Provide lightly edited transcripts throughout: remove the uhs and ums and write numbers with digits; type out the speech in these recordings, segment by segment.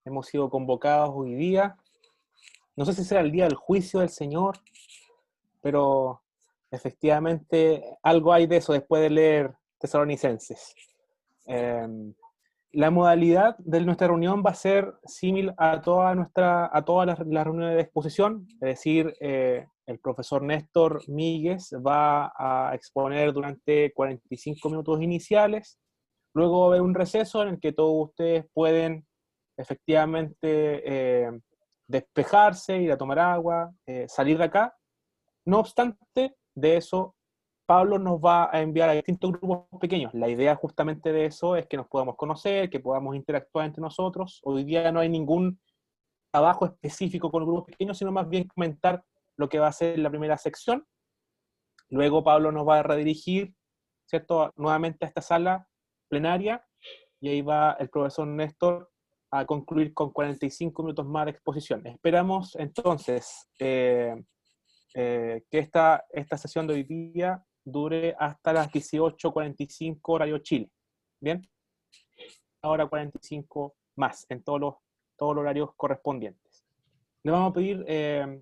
hemos sido convocados hoy día. No sé si será el día del juicio del Señor, pero efectivamente algo hay de eso después de leer Tesalonicenses. La modalidad de nuestra reunión va a ser similar a todas las reuniones de exposición, es decir, el profesor Néstor Míguez va a exponer durante 45 minutos iniciales, luego va a haber un receso en el que todos ustedes pueden efectivamente despejarse, ir a tomar agua, salir de acá. No obstante, de eso, Pablo nos va a enviar a distintos grupos pequeños. La idea justamente de eso es que nos podamos conocer, que podamos interactuar entre nosotros. Hoy día no hay ningún trabajo específico con grupos pequeños, sino más bien comentar lo que va a ser la primera sección. Luego Pablo nos va a redirigir, ¿cierto?, nuevamente a esta sala plenaria, y ahí va el profesor Néstor a concluir con 45 minutos más de exposición. Esperamos entonces que esta sesión de hoy día dure hasta las 18:45 horario Chile. ¿Bien? Ahora 45 más en todos los horarios correspondientes. Le vamos a pedir,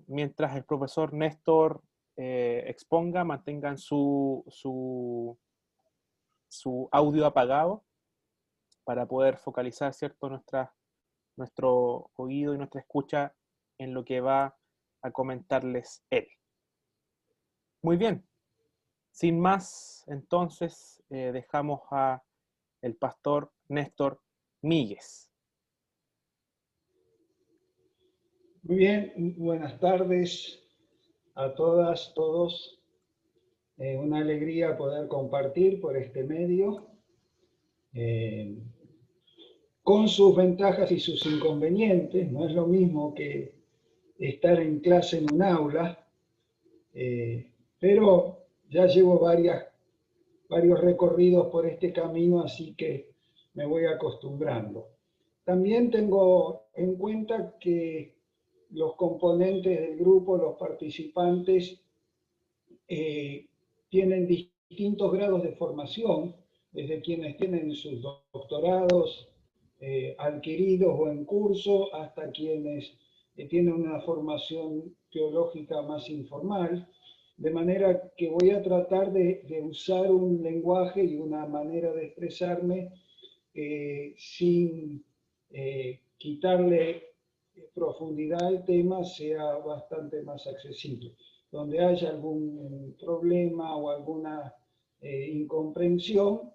mientras el profesor Néstor exponga, mantengan su audio apagado para poder focalizar, ¿cierto?, nuestro oído y nuestra escucha en lo que va a comentarles él. Muy bien. Sin más, entonces, dejamos a el pastor Néstor Míguez. Muy bien, buenas tardes a todas, todos. Una alegría poder compartir por este medio, con sus ventajas y sus inconvenientes. No es lo mismo que estar en clase en un aula, pero ya llevo varios recorridos por este camino, así que me voy acostumbrando. También tengo en cuenta que los componentes del grupo, los participantes, tienen distintos grados de formación, desde quienes tienen sus doctorados adquiridos o en curso, hasta quienes tienen una formación teológica más informal, de manera que voy a tratar de usar un lenguaje y una manera de expresarme sin quitarle profundidad al tema, sea bastante más accesible. Donde haya algún problema o alguna incomprensión,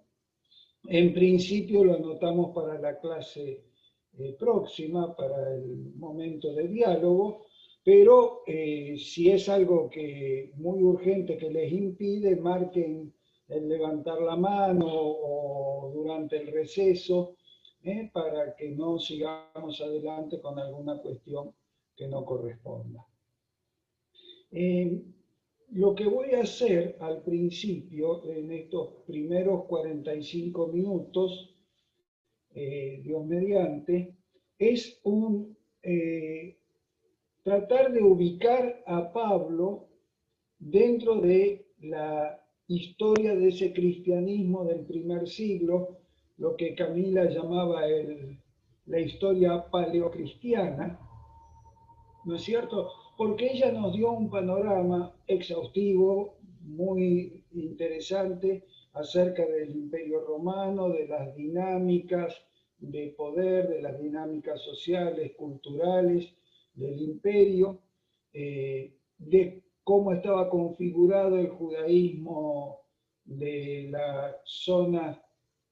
en principio lo anotamos para la clase próxima, para el momento de diálogo, pero si es algo muy urgente que les impide, marquen el levantar la mano o durante el receso, para que no sigamos adelante con alguna cuestión que no corresponda. Lo que voy a hacer al principio, en estos primeros 45 minutos, Dios mediante, es tratar de ubicar a Pablo dentro de la historia de ese cristianismo del primer siglo, lo que Camila llamaba la historia paleocristiana, ¿no es cierto? Porque ella nos dio un panorama exhaustivo, muy interesante, acerca del Imperio Romano, de las dinámicas de poder, de las dinámicas sociales, culturales del imperio, de cómo estaba configurado el judaísmo de la zona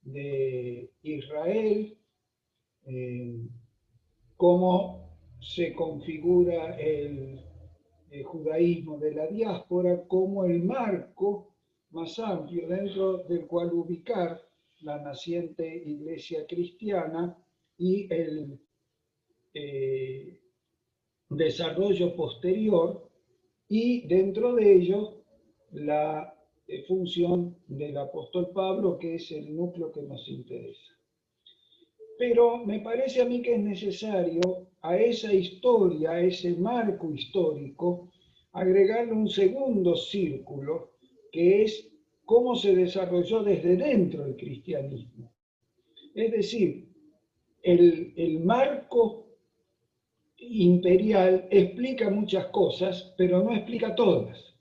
de Israel, cómo se configura el judaísmo de la diáspora como el marco más amplio dentro del cual ubicar la naciente iglesia cristiana y el desarrollo posterior, y dentro de ello la función del apóstol Pablo, que es el núcleo que nos interesa. Pero me parece a mí que es necesario a esa historia, a ese marco histórico, agregarle un segundo círculo, que es cómo se desarrolló desde dentro el cristianismo. Es decir, el marco imperial explica muchas cosas, pero no explica todas.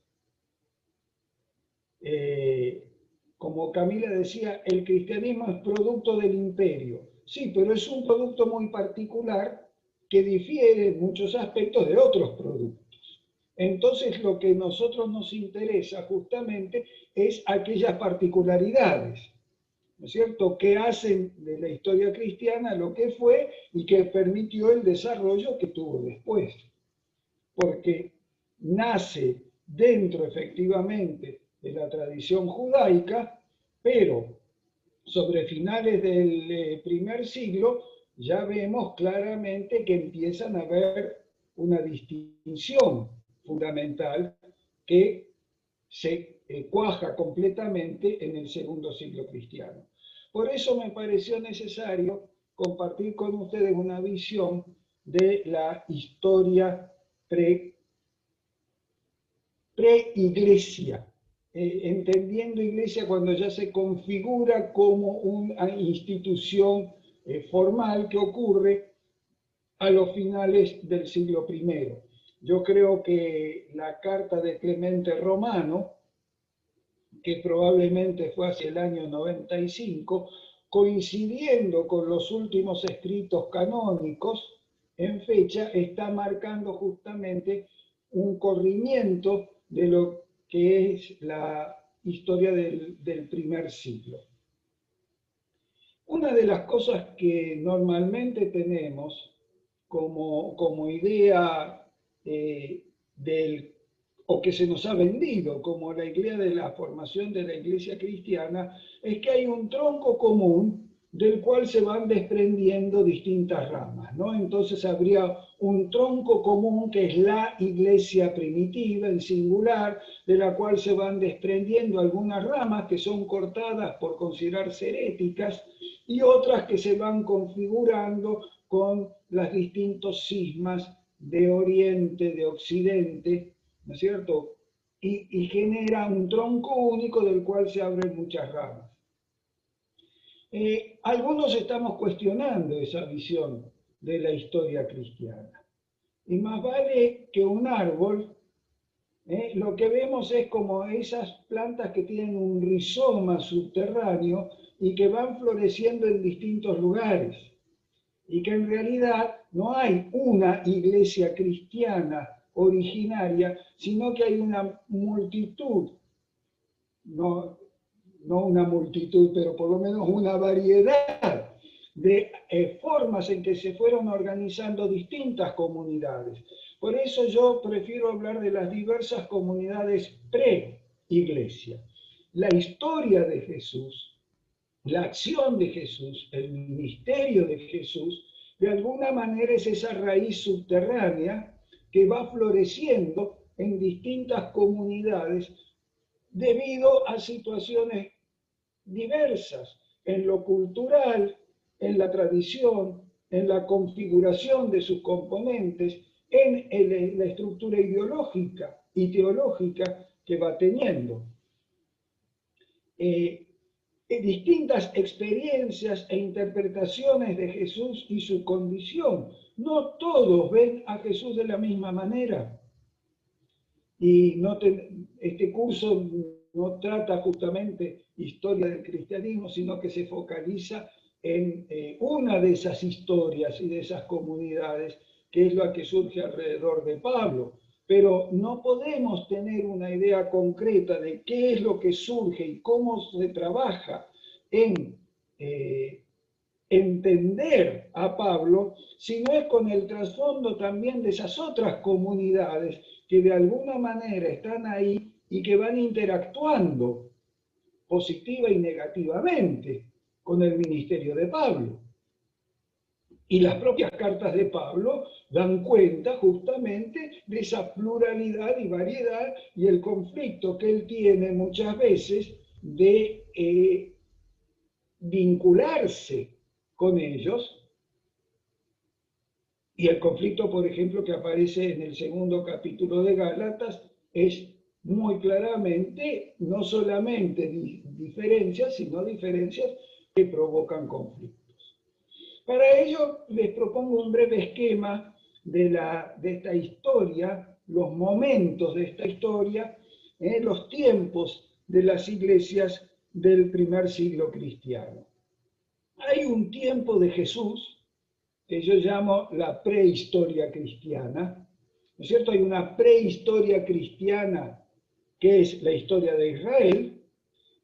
Como Camila decía, el cristianismo es producto del imperio. Sí, pero es un producto muy particular que difiere en muchos aspectos de otros productos. Entonces, lo que a nosotros nos interesa justamente es aquellas particularidades, ¿no es cierto?, que hacen de la historia cristiana lo que fue y que permitió el desarrollo que tuvo después. Porque nace dentro, efectivamente, de la tradición judaica, pero sobre finales del primer siglo ya vemos claramente que empiezan a haber una distinción fundamental que se cuaja completamente en el segundo siglo cristiano. Por eso me pareció necesario compartir con ustedes una visión de la historia pre-iglesia, entendiendo iglesia cuando ya se configura como una institución formal que ocurre a los finales del siglo I. Yo creo que la carta de Clemente Romano, que probablemente fue hacia el año 95, coincidiendo con los últimos escritos canónicos en fecha, está marcando justamente un corrimiento de lo que es la historia del primer siglo. Una de las cosas que normalmente tenemos como idea o que se nos ha vendido como la idea de la formación de la iglesia cristiana, es que hay un tronco común del cual se van desprendiendo distintas ramas, ¿no? Entonces habría un tronco común que es la iglesia primitiva, en singular, de la cual se van desprendiendo algunas ramas que son cortadas por considerarse heréticas y otras que se van configurando con los distintos cismas de Oriente, de Occidente, ¿no es cierto? Y genera un tronco único del cual se abren muchas ramas. Algunos estamos cuestionando esa visión de la historia cristiana. Y más vale que un árbol, lo que vemos es como esas plantas que tienen un rizoma subterráneo y que van floreciendo en distintos lugares. Y que en realidad no hay una iglesia cristiana originaria, sino que hay una multitud, no una multitud, pero por lo menos una variedad de formas en que se fueron organizando distintas comunidades. Por eso yo prefiero hablar de las diversas comunidades pre-iglesia. La historia de Jesús, la acción de Jesús, el ministerio de Jesús, de alguna manera es esa raíz subterránea que va floreciendo en distintas comunidades debido a situaciones diversas en lo cultural, en la tradición, en la configuración de sus componentes, en la estructura ideológica y teológica que va teniendo. Distintas experiencias e interpretaciones de Jesús y su condición. No todos ven a Jesús de la misma manera. Y este curso no trata justamente historia del cristianismo, sino que se focaliza en una de esas historias y de esas comunidades, que es la que surge alrededor de Pablo. Pero no podemos tener una idea concreta de qué es lo que surge y cómo se trabaja en entender a Pablo, sino es con el trasfondo también de esas otras comunidades que de alguna manera están ahí y que van interactuando positiva y negativamente con el ministerio de Pablo. Y las propias cartas de Pablo dan cuenta justamente de esa pluralidad y variedad y el conflicto que él tiene muchas veces de vincularse con ellos. Y el conflicto, por ejemplo, que aparece en el segundo capítulo de Gálatas es muy claramente no solamente diferencias, sino diferencias que provocan conflictos. Para ello les propongo un breve esquema de esta historia, los momentos de esta historia, los tiempos de las iglesias del primer siglo cristiano. Hay un tiempo de Jesús que yo llamo la prehistoria cristiana, ¿no es cierto? Hay una prehistoria cristiana que es la historia de Israel,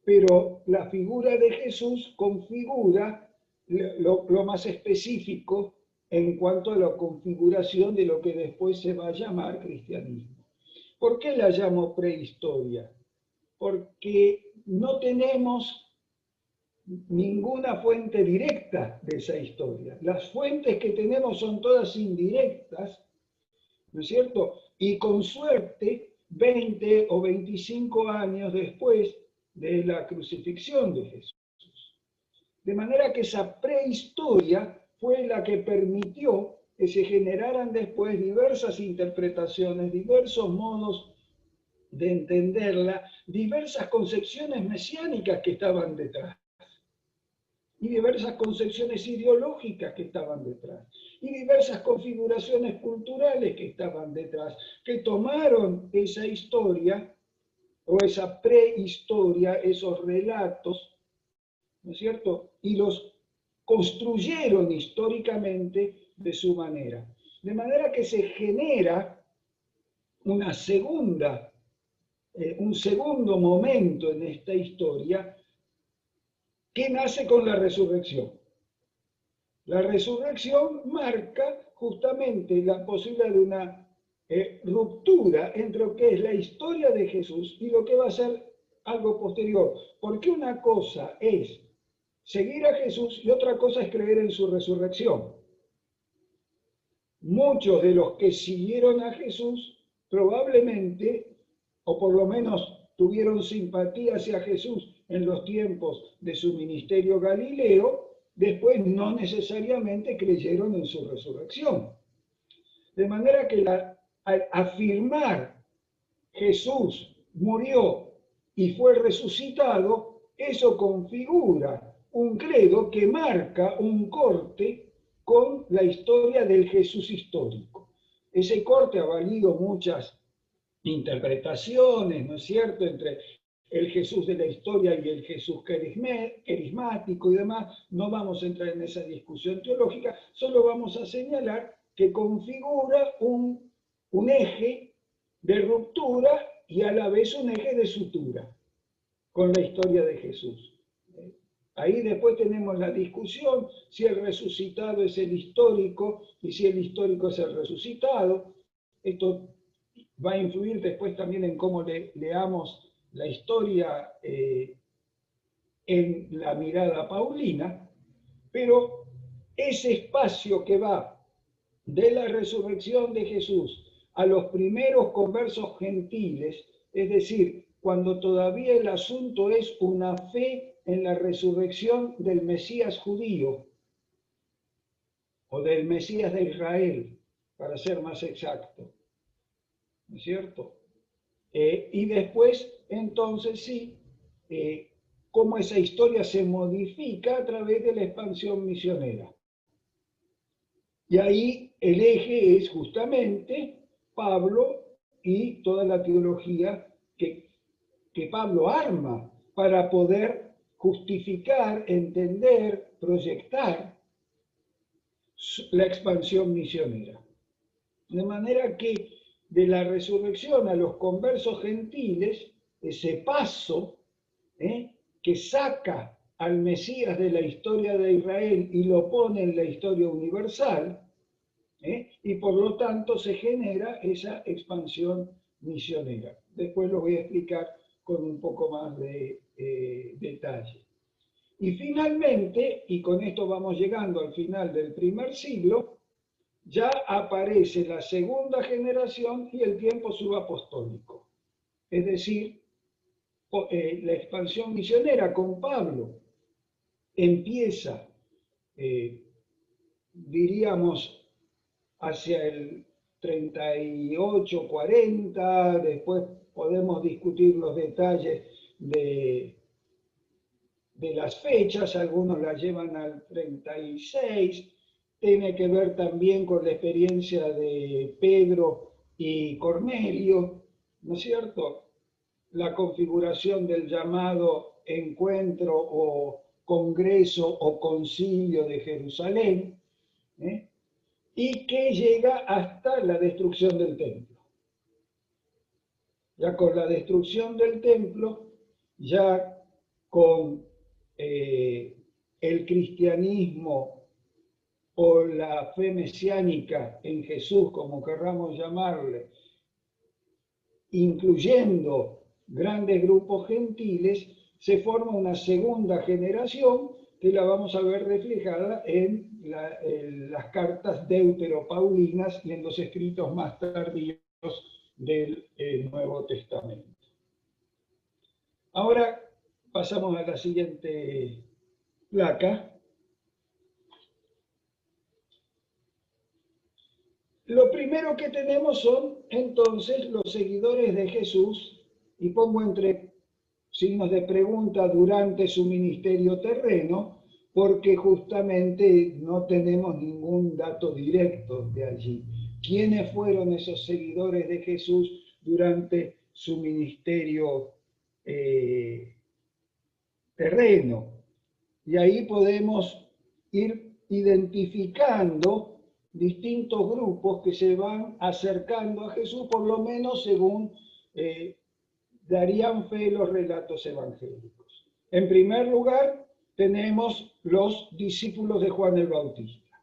pero la figura de Jesús configura lo más específico en cuanto a la configuración de lo que después se va a llamar cristianismo. ¿Por qué la llamo prehistoria? Porque no tenemos ninguna fuente directa de esa historia. Las fuentes que tenemos son todas indirectas, ¿no es cierto? Y con suerte, 20 o 25 años después de la crucifixión de Jesús. De manera que esa prehistoria fue la que permitió que se generaran después diversas interpretaciones, diversos modos de entenderla, diversas concepciones mesiánicas que estaban detrás, y diversas concepciones ideológicas que estaban detrás, y diversas configuraciones culturales que estaban detrás, que tomaron esa historia o esa prehistoria, esos relatos, ¿no es cierto?, y los construyeron históricamente de su manera. De manera que se genera un segundo momento en esta historia que nace con la resurrección. La resurrección marca justamente la posibilidad de una ruptura entre lo que es la historia de Jesús y lo que va a ser algo posterior. Porque una cosa es seguir a Jesús y otra cosa es creer en su resurrección. Muchos de los que siguieron a Jesús probablemente, o por lo menos tuvieron simpatía hacia Jesús en los tiempos de su ministerio galileo, después no necesariamente creyeron en su resurrección. De manera que al afirmar Jesús murió y fue resucitado, eso configura un credo que marca un corte con la historia del Jesús histórico. Ese corte ha valido muchas interpretaciones, ¿no es cierto?, entre el Jesús de la historia y el Jesús carismático y demás. No vamos a entrar en esa discusión teológica, solo vamos a señalar que configura un eje de ruptura y a la vez un eje de sutura con la historia de Jesús. Ahí después tenemos la discusión si el resucitado es el histórico y si el histórico es el resucitado. Esto va a influir después también en cómo leamos la historia en la mirada paulina, pero ese espacio que va de la resurrección de Jesús a los primeros conversos gentiles, es decir, cuando todavía el asunto es una fe en la resurrección del Mesías judío, o del Mesías de Israel, para ser más exacto, ¿no es cierto? Y después, entonces sí, cómo esa historia se modifica a través de la expansión misionera. Y ahí el eje es justamente Pablo y toda la teología que Pablo arma para poder justificar, entender, proyectar la expansión misionera. De manera que de la resurrección a los conversos gentiles, ese paso que saca al Mesías de la historia de Israel y lo pone en la historia universal, y por lo tanto se genera esa expansión misionera. Después lo voy a explicar con un poco más de detalle. Y finalmente, y con esto vamos llegando al final del primer siglo, ya aparece la segunda generación y el tiempo subapostólico. Es decir, la expansión misionera con Pablo empieza, diríamos, hacia el 38, 40, después podemos discutir los detalles de las fechas, algunos las llevan al 36, tiene que ver también con la experiencia de Pedro y Cornelio, ¿no es cierto? La configuración del llamado encuentro o congreso o concilio de Jerusalén, ¿eh? Y que llega hasta la destrucción del templo. Ya con la destrucción del templo, ya con el cristianismo o la fe mesiánica en Jesús, como querramos llamarle, incluyendo grandes grupos gentiles, se forma una segunda generación que la vamos a ver reflejada en las cartas deuteropaulinas y en los escritos más tardíos del Nuevo Testamento. Ahora pasamos a la siguiente placa. Lo primero que tenemos son entonces los seguidores de Jesús, y pongo entre signos de pregunta durante su ministerio terreno, porque justamente no tenemos ningún dato directo de allí. ¿Quiénes fueron esos seguidores de Jesús durante su ministerio terreno? Y ahí podemos ir identificando distintos grupos que se van acercando a Jesús, por lo menos según darían fe los relatos evangélicos. En primer lugar, tenemos los discípulos de Juan el Bautista.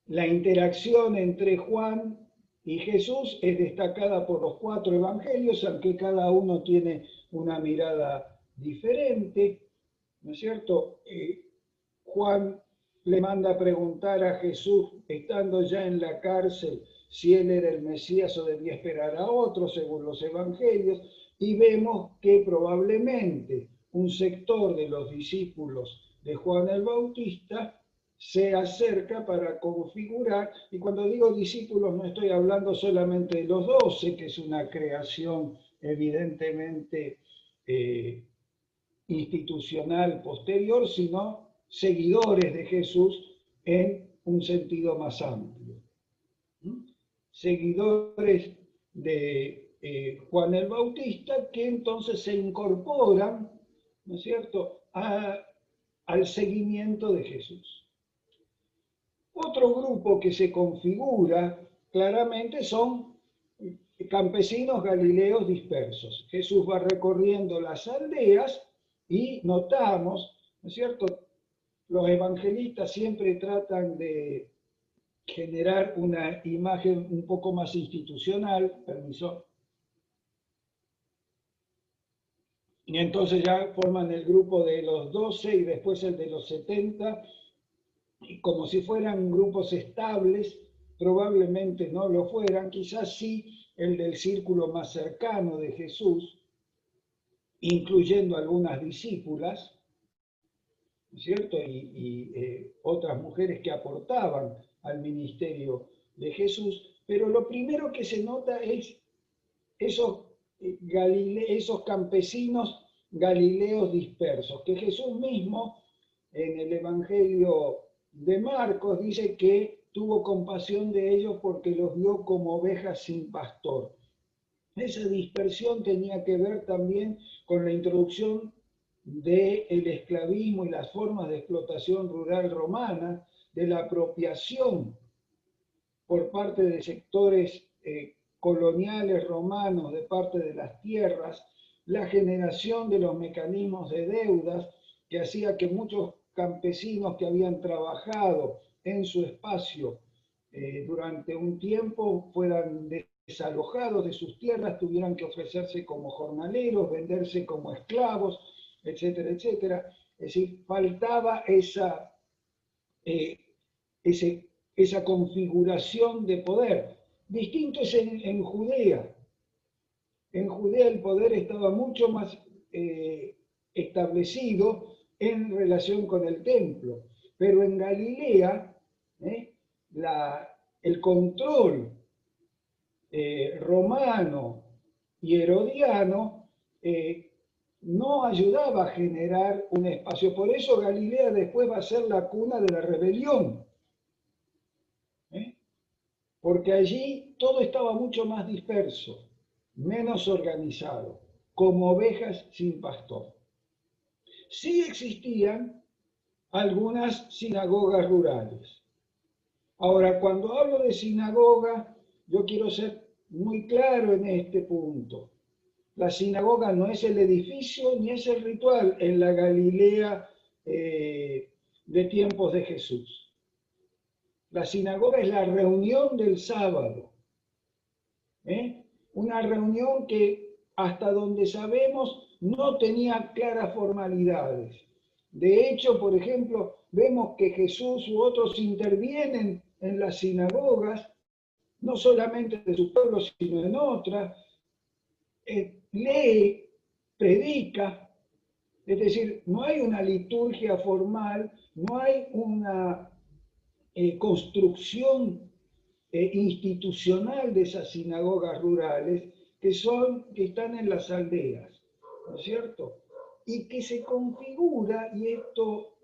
La interacción entre Juan y Jesús es destacada por los 4 evangelios, aunque cada uno tiene una mirada diferente, ¿no es cierto? Juan le manda a preguntar a Jesús, estando ya en la cárcel, si él era el Mesías o debía esperar a otro, según los evangelios, y vemos que probablemente un sector de los discípulos de Juan el Bautista se acerca para configurar, y cuando digo discípulos no estoy hablando solamente de los 12, que es una creación evidentemente institucional posterior, sino seguidores de Jesús en un sentido más amplio. Seguidores de Juan el Bautista que entonces se incorporan, ¿no es cierto?, al seguimiento de Jesús. Otro grupo que se configura claramente son campesinos galileos dispersos. Jesús va recorriendo las aldeas y notamos, ¿no es cierto?, los evangelistas siempre tratan de generar una imagen un poco más institucional, permiso, y entonces ya forman el grupo de los 12 y después el de los 70, y como si fueran grupos estables, probablemente no lo fueran, quizás sí el del círculo más cercano de Jesús, incluyendo algunas discípulas, ¿no es cierto? Y otras mujeres que aportaban al ministerio de Jesús, pero lo primero que se nota es esos campesinos galileos dispersos, que Jesús mismo en el Evangelio de Marcos dice que tuvo compasión de ellos porque los vio como ovejas sin pastor. Esa dispersión tenía que ver también con la introducción del esclavismo y las formas de explotación rural romana, de la apropiación por parte de sectores coloniales romanos de parte de las tierras, la generación de los mecanismos de deudas que hacía que muchos campesinos que habían trabajado en su espacio durante un tiempo fueran desalojados de sus tierras, tuvieran que ofrecerse como jornaleros, venderse como esclavos, etcétera, etcétera. Es decir, faltaba esa configuración de poder. Distinto es en Judea. En Judea el poder estaba mucho más establecido en relación con el templo, pero en Galilea el control romano y herodiano no ayudaba a generar un espacio. Por eso Galilea después va a ser la cuna de la rebelión. Porque allí todo estaba mucho más disperso, menos organizado, como ovejas sin pastor. Sí existían algunas sinagogas rurales. Ahora, cuando hablo de sinagoga, yo quiero ser muy claro en este punto. La sinagoga no es el edificio ni es el ritual en la Galilea de tiempos de Jesús. La sinagoga es la reunión del sábado. Una reunión que hasta donde sabemos no tenía claras formalidades. De hecho, por ejemplo, vemos que Jesús u otros intervienen en las sinagogas, no solamente de su pueblo, sino en otras, lee, predica, es decir, no hay una liturgia formal, no hay una construcción institucional de esas sinagogas rurales que están en las aldeas, ¿no es cierto? Y que se configura, y esto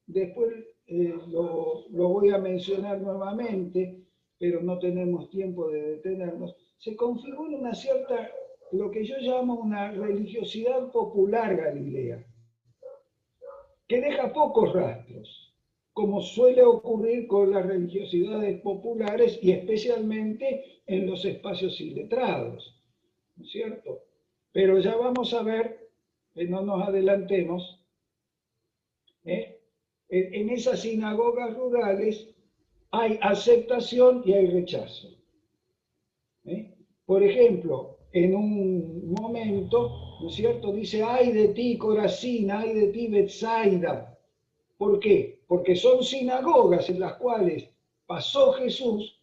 después lo voy a mencionar nuevamente, pero no tenemos tiempo de detenernos, se configura una cierta, lo que yo llamo una religiosidad popular galilea, que deja pocos rastros, como suele ocurrir con las religiosidades populares y especialmente en los espacios iletrados, ¿no es cierto? Pero ya vamos a ver, no nos adelantemos, en esas sinagogas rurales hay aceptación y hay rechazo. Por ejemplo, en un momento, ¿no es cierto?, dice, ay de ti, Corazín, ay de ti, Betsaida. ¿Por qué? Porque son sinagogas en las cuales pasó Jesús,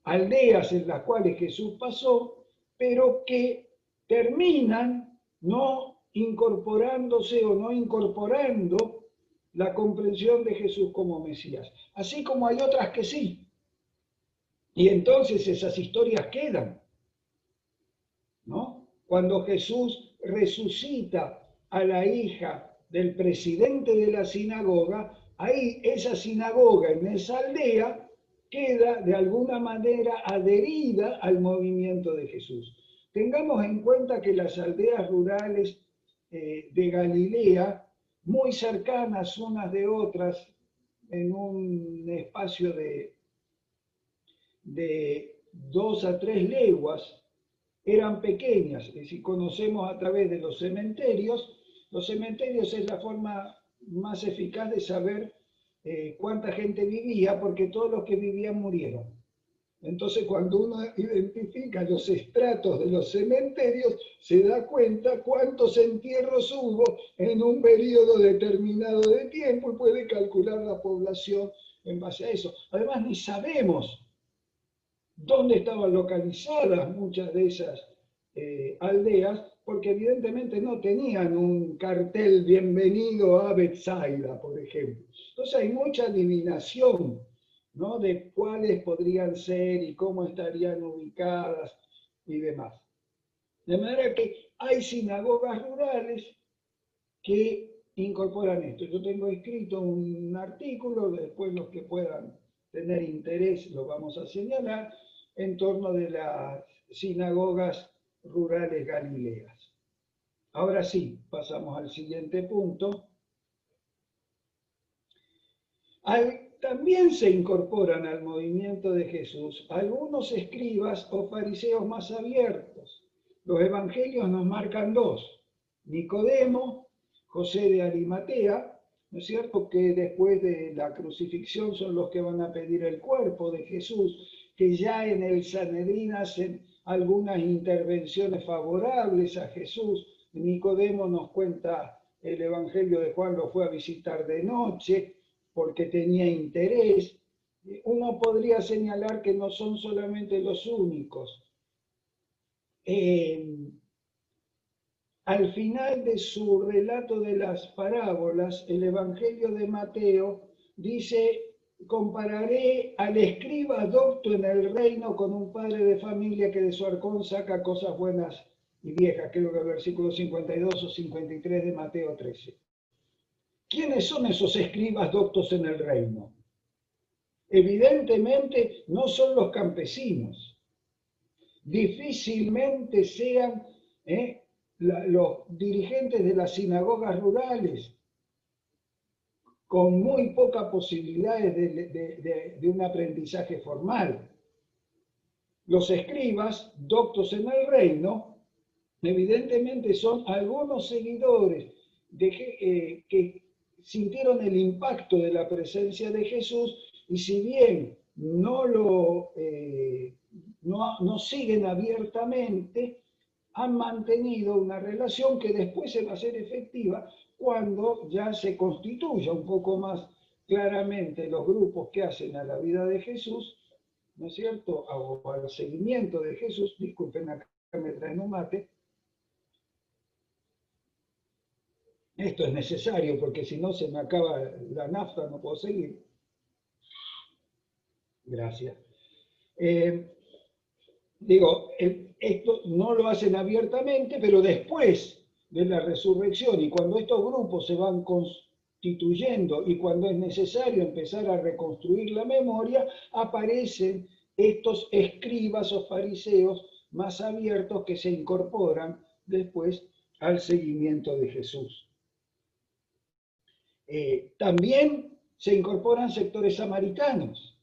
aldeas en las cuales Jesús pasó, pero que terminan no incorporándose o no incorporando la comprensión de Jesús como Mesías. Así como hay otras que sí. Y entonces esas historias quedan, ¿no? Cuando Jesús resucita a la hija del presidente de la sinagoga, ahí esa sinagoga en esa aldea queda de alguna manera adherida al movimiento de Jesús. Tengamos en cuenta que las aldeas rurales de Galilea, muy cercanas unas de otras, en un espacio de 2 a 3 leguas, eran pequeñas. Y si conocemos a través de los cementerios es la forma más eficaz de saber cuánta gente vivía, porque todos los que vivían murieron. Entonces, cuando uno identifica los estratos de los cementerios, se da cuenta cuántos entierros hubo en un periodo determinado de tiempo y puede calcular la población en base a eso. Además, ni sabemos dónde estaban localizadas muchas de esas aldeas, porque evidentemente no tenían un cartel bienvenido a Betsaida, por ejemplo. Entonces hay mucha adivinación, ¿no?, de cuáles podrían ser y cómo estarían ubicadas y demás. De manera que hay sinagogas rurales que incorporan esto. Yo tengo escrito un artículo, después los que puedan tener interés lo vamos a señalar, en torno de las sinagogas rurales galileas. Ahora sí, pasamos al siguiente punto. También se incorporan al movimiento de Jesús algunos escribas o fariseos más abiertos. Los evangelios nos marcan dos: Nicodemo, José de Arimatea, ¿no es cierto?, que después de la crucifixión son los que van a pedir el cuerpo de Jesús, que ya en el Sanedrín hacen algunas intervenciones favorables a Jesús. Nicodemo, nos cuenta el Evangelio de Juan, lo fue a visitar de noche porque tenía interés. Uno podría señalar que no son solamente los únicos. Al final de su relato de las parábolas, el Evangelio de Mateo dice: compararé al escriba docto en el reino con un padre de familia que de su arcón saca cosas buenas y vieja, creo que el versículo 52 o 53 de Mateo 13. ¿Quiénes son esos escribas doctos en el reino? Evidentemente no son los campesinos. Difícilmente sean los dirigentes de las sinagogas rurales, con muy pocas posibilidades de un aprendizaje formal. Los escribas, doctos en el reino, evidentemente son algunos seguidores que sintieron el impacto de la presencia de Jesús y si bien no siguen abiertamente, han mantenido una relación que después se va a hacer efectiva cuando ya se constituya un poco más claramente los grupos que hacen a la vida de Jesús, ¿no es cierto? O al seguimiento de Jesús. Disculpen, acá me traen un mate. Esto es necesario porque si no se me acaba la nafta, no puedo seguir. Gracias. Esto no lo hacen abiertamente, pero después de la resurrección y cuando estos grupos se van constituyendo y cuando es necesario empezar a reconstruir la memoria, aparecen estos escribas o fariseos más abiertos que se incorporan después al seguimiento de Jesús. También se incorporan sectores samaritanos.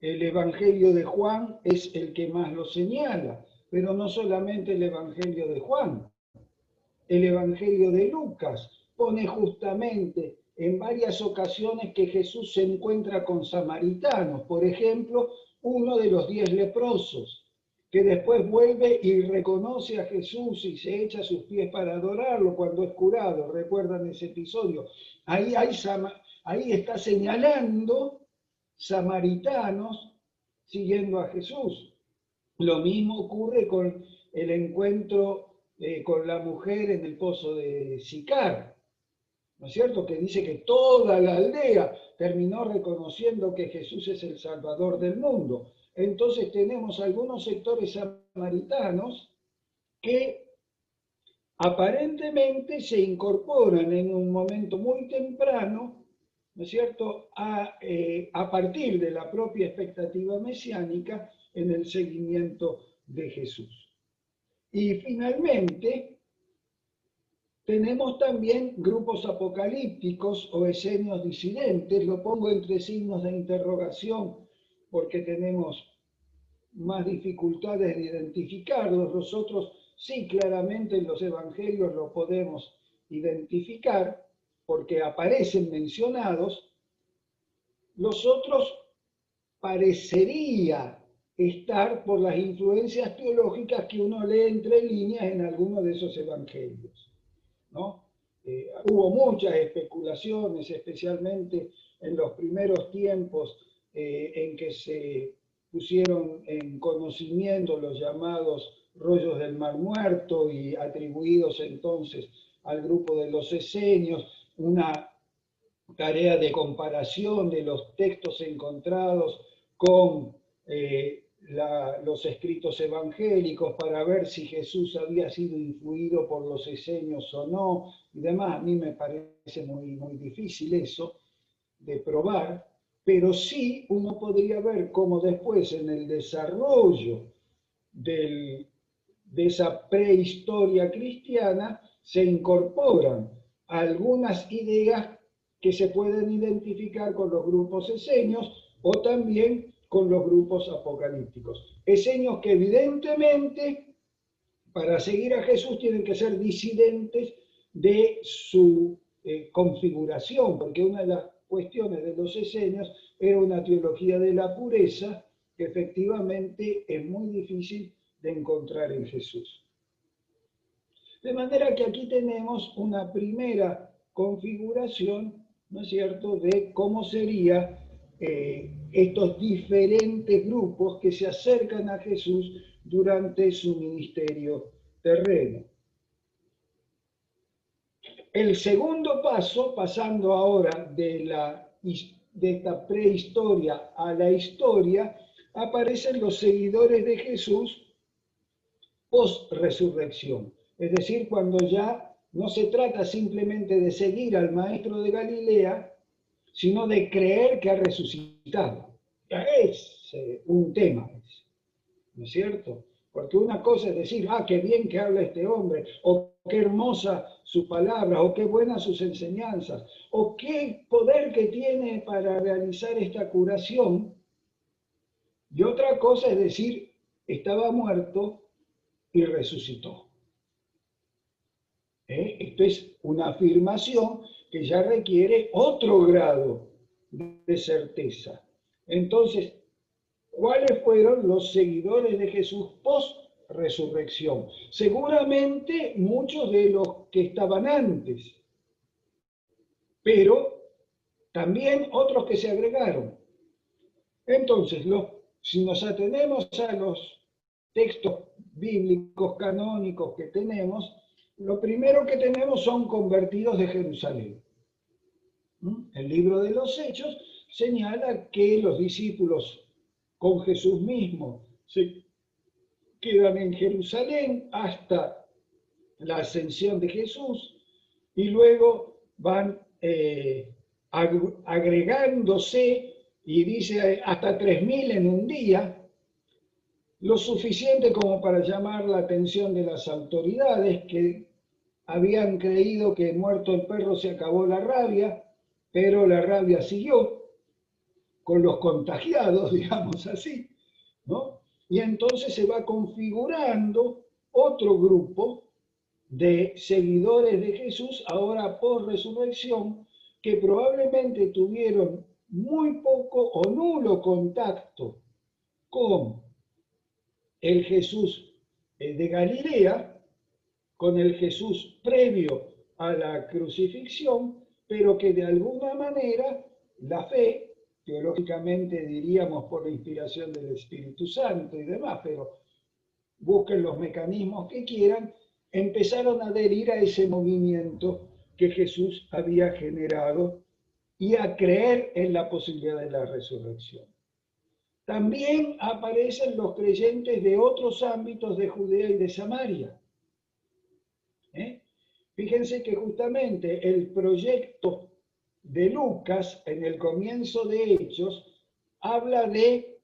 El Evangelio de Juan es el que más lo señala, pero no solamente el Evangelio de Juan. El Evangelio de Lucas pone justamente en varias ocasiones que Jesús se encuentra con samaritanos. Por ejemplo, uno de los 10 leprosos, que después vuelve y reconoce a Jesús y se echa a sus pies para adorarlo cuando es curado. ¿Recuerdan ese episodio? Ahí está señalando samaritanos siguiendo a Jesús. Lo mismo ocurre con el encuentro con la mujer en el pozo de Sicar, ¿no es cierto? Que dice que toda la aldea terminó reconociendo que Jesús es el Salvador del mundo. Entonces tenemos algunos sectores samaritanos que aparentemente se incorporan en un momento muy temprano, ¿no es cierto?, a partir de la propia expectativa mesiánica en el seguimiento de Jesús. Y finalmente, tenemos también grupos apocalípticos o esenios disidentes, lo pongo entre signos de interrogación porque tenemos más dificultades de identificarlos. Nosotros sí, claramente en los evangelios lo podemos identificar porque aparecen mencionados. Los otros parecería estar por las influencias teológicas que uno lee entre líneas en alguno de esos evangelios, ¿no? Hubo muchas especulaciones, especialmente en los primeros tiempos en que se pusieron en conocimiento los llamados rollos del Mar Muerto y atribuidos entonces al grupo de los esenios, una tarea de comparación de los textos encontrados con los escritos evangélicos para ver si Jesús había sido influido por los esenios o no y demás. A mí me parece muy difícil eso de probar, pero sí uno podría ver cómo después en el desarrollo de esa prehistoria cristiana se incorporan algunas ideas que se pueden identificar con los grupos esenios o también con los grupos apocalípticos. Esenios que evidentemente para seguir a Jesús tienen que ser disidentes de su configuración, porque una de las cuestiones de los esenios era una teología de la pureza que efectivamente es muy difícil de encontrar en Jesús. De manera que aquí tenemos una primera configuración, ¿no es cierto?, de cómo serían estos diferentes grupos que se acercan a Jesús durante su ministerio terreno. El segundo paso, pasando ahora de esta prehistoria a la historia, aparecen los seguidores de Jesús post-resurrección. Es decir, cuando ya no se trata simplemente de seguir al maestro de Galilea, sino de creer que ha resucitado. Ya es un tema, ¿no es cierto? Porque una cosa es decir, ah, qué bien que habla este hombre, o qué hermosa su palabra, o qué buenas sus enseñanzas, o qué poder que tiene para realizar esta curación. Y otra cosa es decir, estaba muerto y resucitó. Esto es una afirmación que ya requiere otro grado de certeza. Entonces, ¿cuáles fueron los seguidores de Jesús post-resurrección? Seguramente muchos de los que estaban antes, pero también otros que se agregaron. Entonces, si nos atenemos a los textos bíblicos canónicos que tenemos, lo primero que tenemos son convertidos de Jerusalén. El libro de los Hechos señala que los discípulos con Jesús mismo se quedan en Jerusalén hasta la ascensión de Jesús y luego van agregándose, y dice hasta 3.000 en un día, lo suficiente como para llamar la atención de las autoridades que habían creído que muerto el perro se acabó la rabia, pero la rabia siguió con los contagiados, digamos así, ¿no? Y entonces se va configurando otro grupo de seguidores de Jesús, ahora por resurrección, que probablemente tuvieron muy poco o nulo contacto con el Jesús de Galilea, con el Jesús previo a la crucifixión, pero que de alguna manera la fe, teológicamente diríamos por la inspiración del Espíritu Santo y demás, pero busquen los mecanismos que quieran, empezaron a adherir a ese movimiento que Jesús había generado y a creer en la posibilidad de la resurrección. También aparecen los creyentes de otros ámbitos de Judea y de Samaria. Fíjense que justamente el proyecto de Lucas en el comienzo de Hechos habla de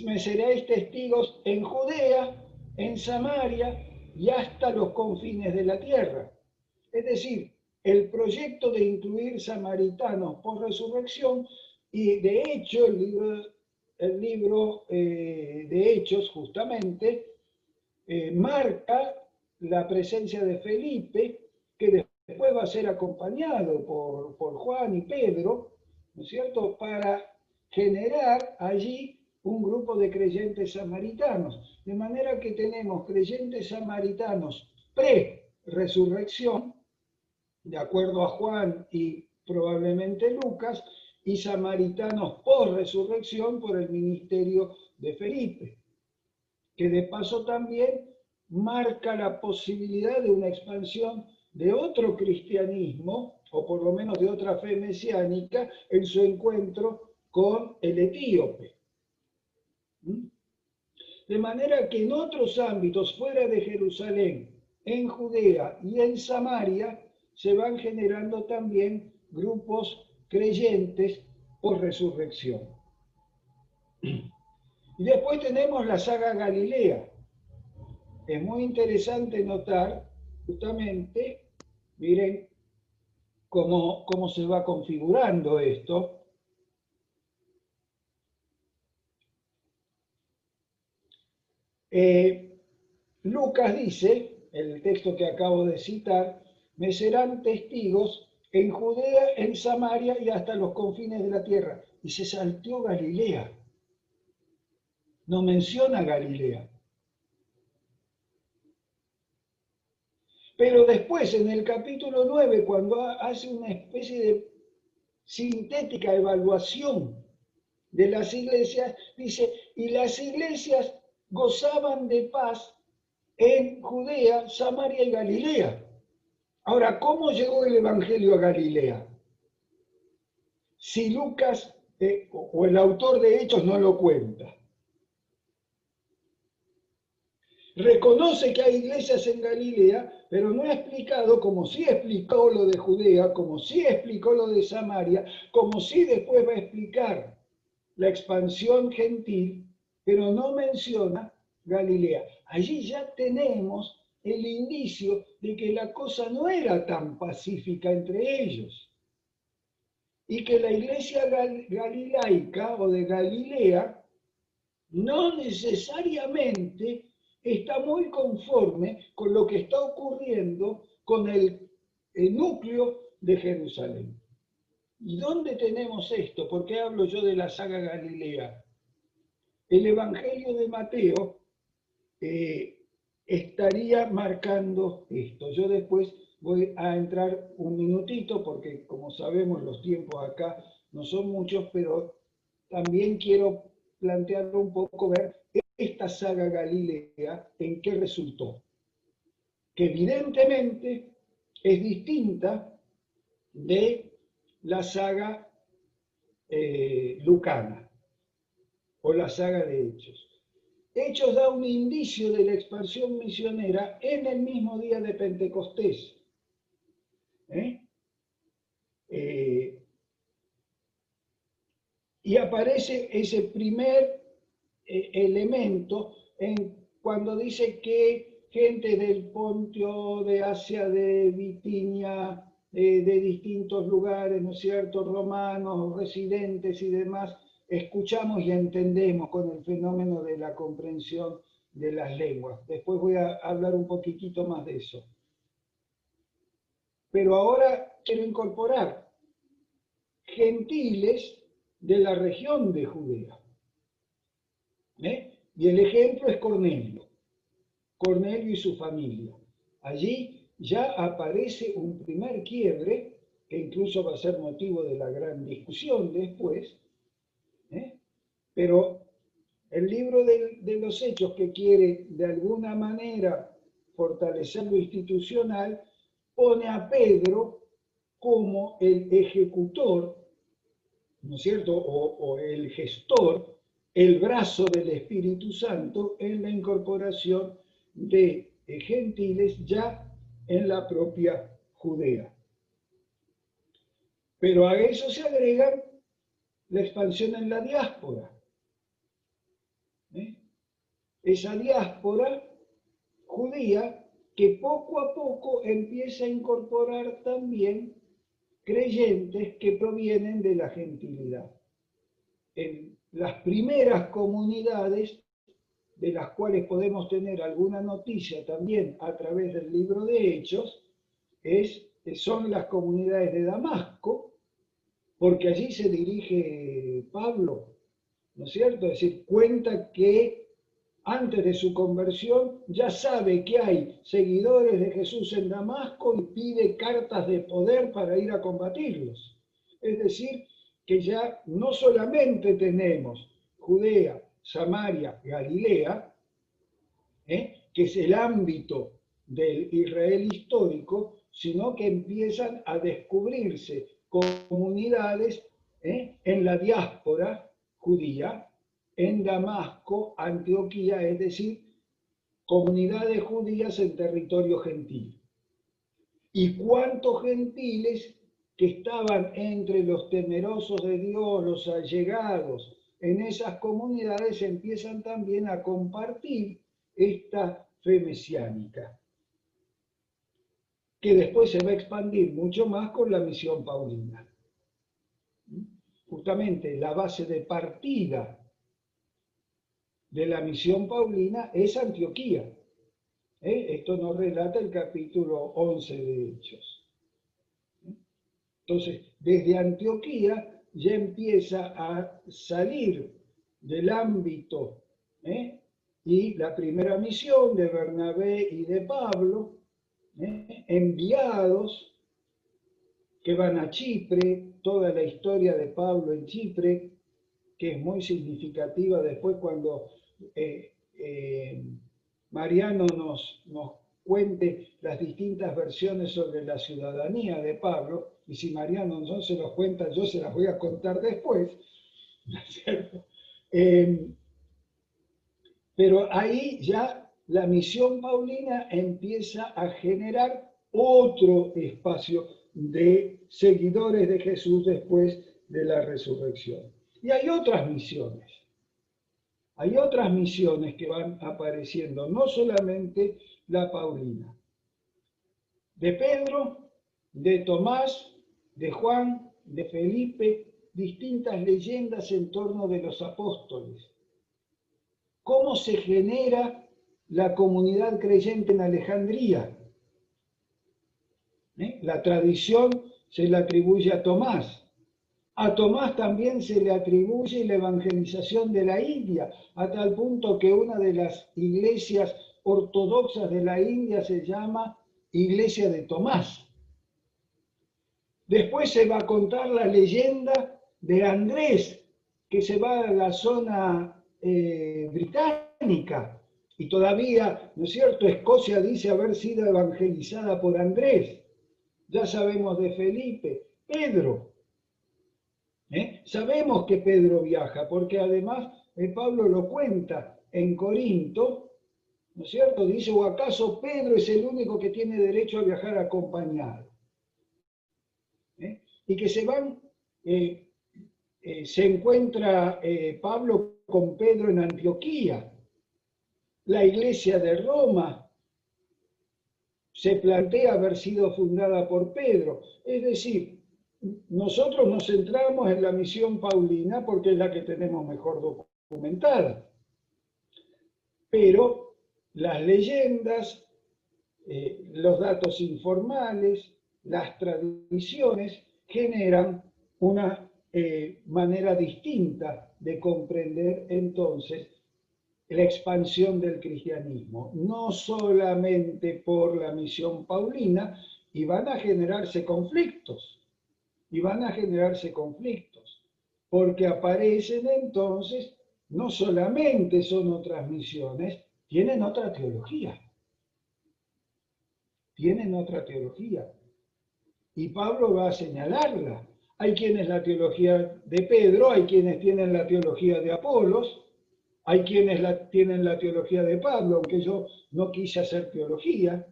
me seréis testigos en Judea, en Samaria y hasta los confines de la tierra. Es decir, el proyecto de incluir samaritanos por resurrección, y de hecho el libro de Hechos justamente marca la presencia de Felipe, que después va a ser acompañado por Juan y Pedro, ¿no es cierto?, para generar allí un grupo de creyentes samaritanos. De manera que tenemos creyentes samaritanos pre-resurrección, de acuerdo a Juan y probablemente Lucas, y samaritanos post-resurrección por el ministerio de Felipe, que de paso también marca la posibilidad de una expansión de otro cristianismo, o por lo menos de otra fe mesiánica, en su encuentro con el etíope. De manera que en otros ámbitos fuera de Jerusalén, en Judea y en Samaria, se van generando también grupos creyentes por resurrección. Y después tenemos la saga Galilea. Es muy interesante notar, justamente, miren cómo se va configurando esto. Lucas dice, el texto que acabo de citar, me serán testigos en Judea, en Samaria y hasta los confines de la tierra. Y se salteó Galilea. No menciona Galilea. Pero después, en el capítulo 9, cuando hace una especie de sintética evaluación de las iglesias, dice, y las iglesias gozaban de paz en Judea, Samaria y Galilea. Ahora, ¿cómo llegó el Evangelio a Galilea? Si Lucas o el autor de Hechos no lo cuenta. reconoce que hay iglesias en Galilea, pero no ha explicado, como sí explicó lo de Judea, como sí explicó lo de Samaria, como sí después va a explicar la expansión gentil, pero no menciona Galilea. Allí ya tenemos el indicio de que la cosa no era tan pacífica entre ellos y que la iglesia galilaica o de Galilea no necesariamente está muy conforme con lo que está ocurriendo con el núcleo de Jerusalén. ¿Y dónde tenemos esto? ¿Por qué hablo yo de la saga Galilea? El Evangelio de Mateo estaría marcando esto. Yo después voy a entrar un minutito porque como sabemos los tiempos acá no son muchos, pero también quiero plantearlo un poco, ver esta saga Galilea en qué resultó. Que evidentemente es distinta de la saga lucana o la saga de Hechos. Hechos da un indicio de la expansión misionera en el mismo día de Pentecostés. Y aparece ese primer elemento cuando dice que gente del Pontio, de Asia, de Bitinia, de distintos lugares, ¿no es cierto?, romanos, residentes y demás, escuchamos y entendemos con el fenómeno de la comprensión de las lenguas. Después voy a hablar un poquitito más de eso. Pero ahora quiero incorporar gentiles de la región de Judea. Y el ejemplo es Cornelio. Cornelio y su familia. Allí ya aparece un primer quiebre, que incluso va a ser motivo de la gran discusión después, pero el libro de los Hechos, que quiere de alguna manera fortalecer lo institucional, pone a Pedro como el ejecutor, ¿no es cierto?, o el gestor, el brazo del Espíritu Santo en la incorporación de gentiles ya en la propia Judea. Pero a eso se agrega la expansión en la diáspora. Esa diáspora judía que poco a poco empieza a incorporar también creyentes que provienen de la gentilidad. En las primeras comunidades, de las cuales podemos tener alguna noticia también a través del libro de Hechos, son las comunidades de Damasco, porque allí se dirige Pablo, ¿no es cierto? Es decir, cuenta que antes de su conversión ya sabe que hay seguidores de Jesús en Damasco y pide cartas de poder para ir a combatirlos. Es decir, que ya no solamente tenemos Judea, Samaria, Galilea, que es el ámbito del Israel histórico, sino que empiezan a descubrirse comunidades en la diáspora judía, en Damasco, Antioquía, es decir, comunidades judías en territorio gentil. ¿Y cuántos gentiles que estaban entre los temerosos de Dios, los allegados en esas comunidades, empiezan también a compartir esta fe mesiánica, que después se va a expandir mucho más con la misión paulina? Justamente la base de partida de la misión paulina es Antioquía. Esto nos relata el capítulo 11 de Hechos. Entonces, desde Antioquía ya empieza a salir del ámbito y la primera misión de Bernabé y de Pablo, enviados que van a Chipre, toda la historia de Pablo en Chipre, que es muy significativa después cuando Mariano nos cuente las distintas versiones sobre la ciudadanía de Pablo, y si Mariano no se los cuenta, yo se las voy a contar después, ¿no es cierto? Pero ahí ya la misión paulina empieza a generar otro espacio de seguidores de Jesús después de la resurrección. Y hay otras misiones. Hay otras misiones que van apareciendo, no solamente la paulina. De Pedro, de Tomás, de Juan, de Felipe, distintas leyendas en torno de los apóstoles. ¿Cómo se genera la comunidad creyente en Alejandría? La tradición se le atribuye a Tomás. A Tomás también se le atribuye la evangelización de la India, a tal punto que una de las iglesias ortodoxas de la India se llama Iglesia de Tomás. Después se va a contar la leyenda de Andrés, que se va a la zona británica, y todavía, ¿no es cierto?, Escocia dice haber sido evangelizada por Andrés. Ya sabemos de Felipe, Pedro. Sabemos que Pedro viaja, porque además Pablo lo cuenta en Corinto, ¿no es cierto? Dice, ¿o acaso Pedro es el único que tiene derecho a viajar acompañado? Y que se van, se encuentra Pablo con Pedro en Antioquía. La iglesia de Roma se plantea haber sido fundada por Pedro. Es decir, nosotros nos centramos en la misión paulina porque es la que tenemos mejor documentada. Pero las leyendas, los datos informales, las tradiciones generan una manera distinta de comprender entonces la expansión del cristianismo, no solamente por la misión paulina, y van a generarse conflictos. Porque aparecen entonces, no solamente son otras misiones, tienen otra teología. Y Pablo va a señalarla. Hay quienes la teología de Pedro, hay quienes tienen la teología de Apolos, hay quienes tienen la teología de Pablo, aunque yo no quise hacer teología.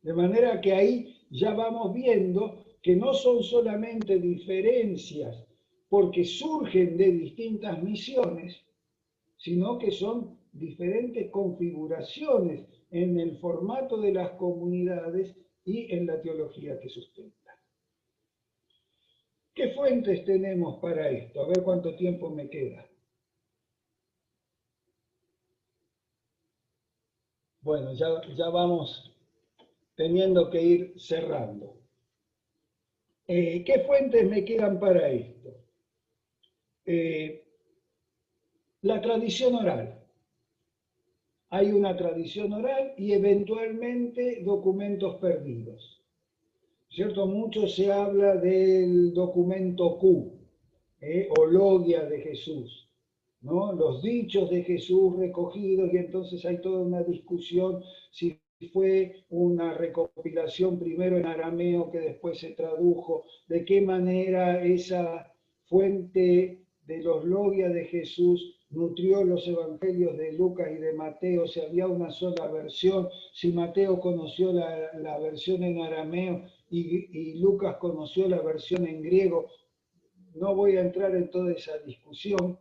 De manera que ahí ya vamos viendo que no son solamente diferencias porque surgen de distintas misiones, sino que son diferentes configuraciones en el formato de las comunidades y en la teología que sustentan. ¿Qué fuentes tenemos para esto? A ver cuánto tiempo me queda. Bueno, ya vamos teniendo que ir cerrando. ¿Qué fuentes me quedan para esto? La tradición oral. Hay una tradición oral y eventualmente documentos perdidos. ¿Cierto? Mucho se habla del documento Q, o logia de Jesús, ¿no? Los dichos de Jesús recogidos, y entonces hay toda una discusión si fue una recopilación primero en arameo que después se tradujo, de qué manera esa fuente de los logia de Jesús nutrió los evangelios de Lucas y de Mateo, si había una sola versión, si Mateo conoció la versión en arameo y Lucas conoció la versión en griego. No voy a entrar en toda esa discusión,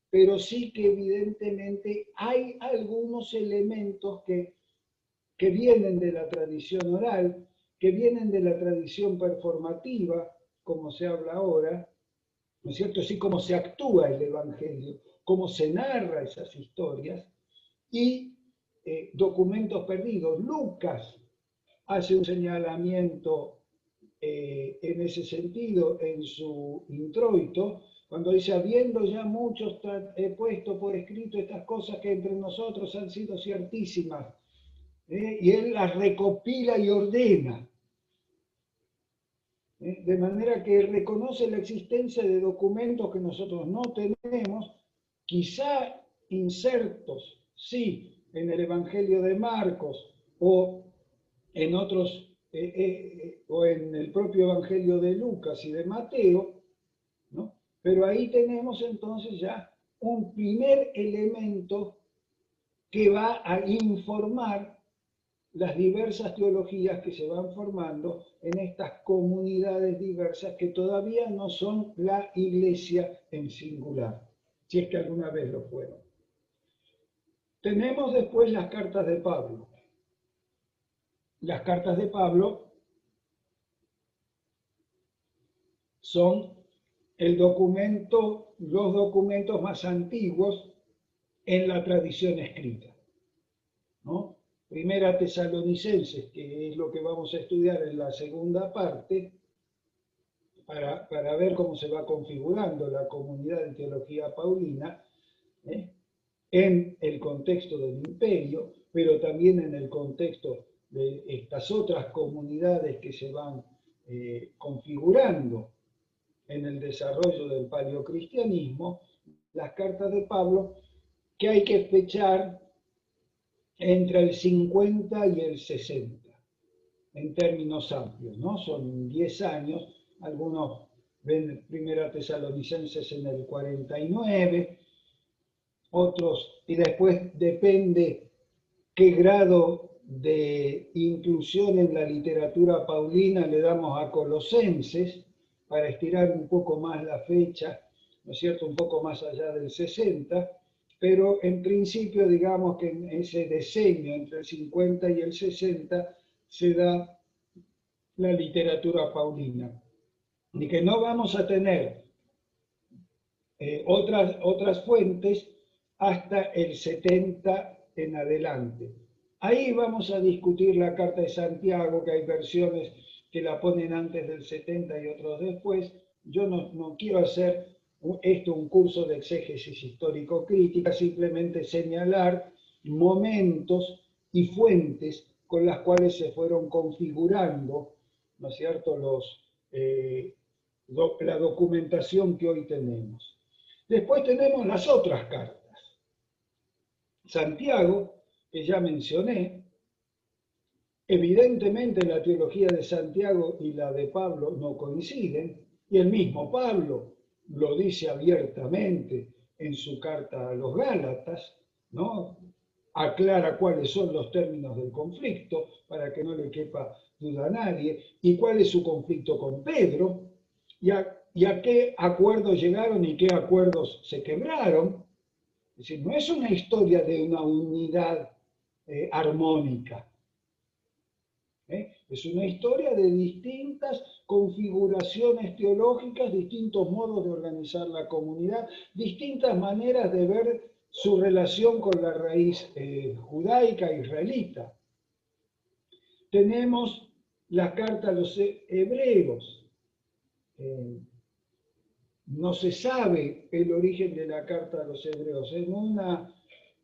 pero sí que evidentemente hay algunos elementos que vienen de la tradición oral, que vienen de la tradición performativa, como se habla ahora, ¿no es cierto? Así como se actúa el Evangelio, cómo se narra esas historias, y documentos perdidos. Lucas hace un señalamiento en ese sentido en su introito, cuando dice, habiendo ya muchos puesto por escrito estas cosas que entre nosotros han sido ciertísimas, y él las recopila y ordena. De manera que reconoce la existencia de documentos que nosotros no tenemos, quizá insertos, sí, en el Evangelio de Marcos o en otros, o en el propio Evangelio de Lucas y de Mateo, ¿no? Pero ahí tenemos entonces ya un primer elemento que va a informar las diversas teologías que se van formando en estas comunidades diversas que todavía no son la iglesia en singular, si es que alguna vez lo fueron. Tenemos después las cartas de Pablo. Las cartas de Pablo son los documentos más antiguos en la tradición escrita, ¿no? Primera Tesalonicenses, que es lo que vamos a estudiar en la segunda parte, para ver cómo se va configurando la comunidad de teología paulina, en el contexto del imperio, pero también en el contexto de estas otras comunidades que se van configurando en el desarrollo del paleocristianismo, las cartas de Pablo, que hay que fechar entre el 50 y el 60, en términos amplios, ¿no? Son 10 años, algunos ven Primera Tesalonicenses en el 49, otros, y después depende qué grado de inclusión en la literatura paulina le damos a Colosenses, para estirar un poco más la fecha, ¿no es cierto?, un poco más allá del 60, pero en principio digamos que en ese decenio entre el 50 y el 60 se da la literatura paulina, y que no vamos a tener otras fuentes hasta el 70 en adelante. Ahí vamos a discutir la Carta de Santiago, que hay versiones que la ponen antes del 70 y otros después. Yo no quiero hacer esto un curso de exégesis histórico-crítica, simplemente señalar momentos y fuentes con las cuales se fueron configurando, ¿no es cierto?, la documentación que hoy tenemos. Después tenemos las otras cartas. Santiago, que ya mencioné, evidentemente la teología de Santiago y la de Pablo no coinciden, y el mismo Pablo lo dice abiertamente en su carta a los Gálatas, ¿no? Aclara cuáles son los términos del conflicto para que no le quepa duda a nadie, y cuál es su conflicto con Pedro, y a qué acuerdos llegaron y qué acuerdos se quebraron. Es decir, no es una historia de una unidad armónica. Es una historia de distintas configuraciones teológicas, distintos modos de organizar la comunidad, distintas maneras de ver su relación con la raíz judaica israelita. Tenemos la carta a los hebreos. No se sabe el origen de la carta a los hebreos. Es una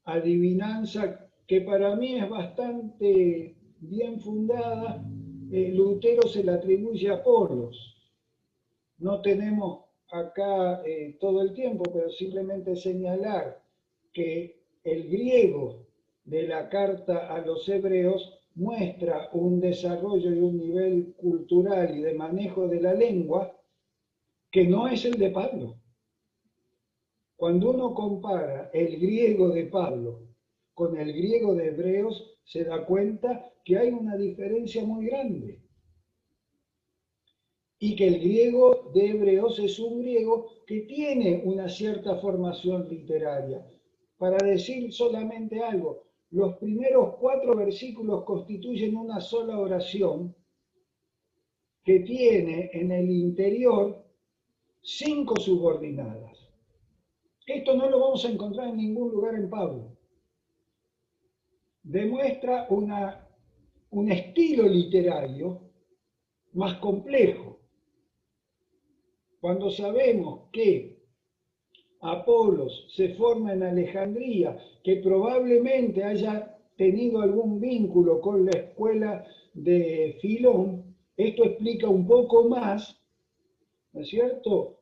adivinanza que para mí es bastante bien fundada. Lutero se la atribuye a Apolos. No tenemos acá todo el tiempo, pero simplemente señalar que el griego de la carta a los hebreos muestra un desarrollo y un nivel cultural y de manejo de la lengua que no es el de Pablo. Cuando uno compara el griego de Pablo con el griego de Hebreos, se da cuenta que hay una diferencia muy grande. Y que el griego de Hebreos es un griego que tiene una cierta formación literaria. Para decir solamente algo, los primeros 4 versículos constituyen una sola oración que tiene en el interior 5 subordinadas. Esto no lo vamos a encontrar en ningún lugar en Pablo. Demuestra un estilo literario más complejo. Cuando sabemos que Apolos se forma en Alejandría, que probablemente haya tenido algún vínculo con la escuela de Filón, esto explica un poco más, ¿no es cierto?,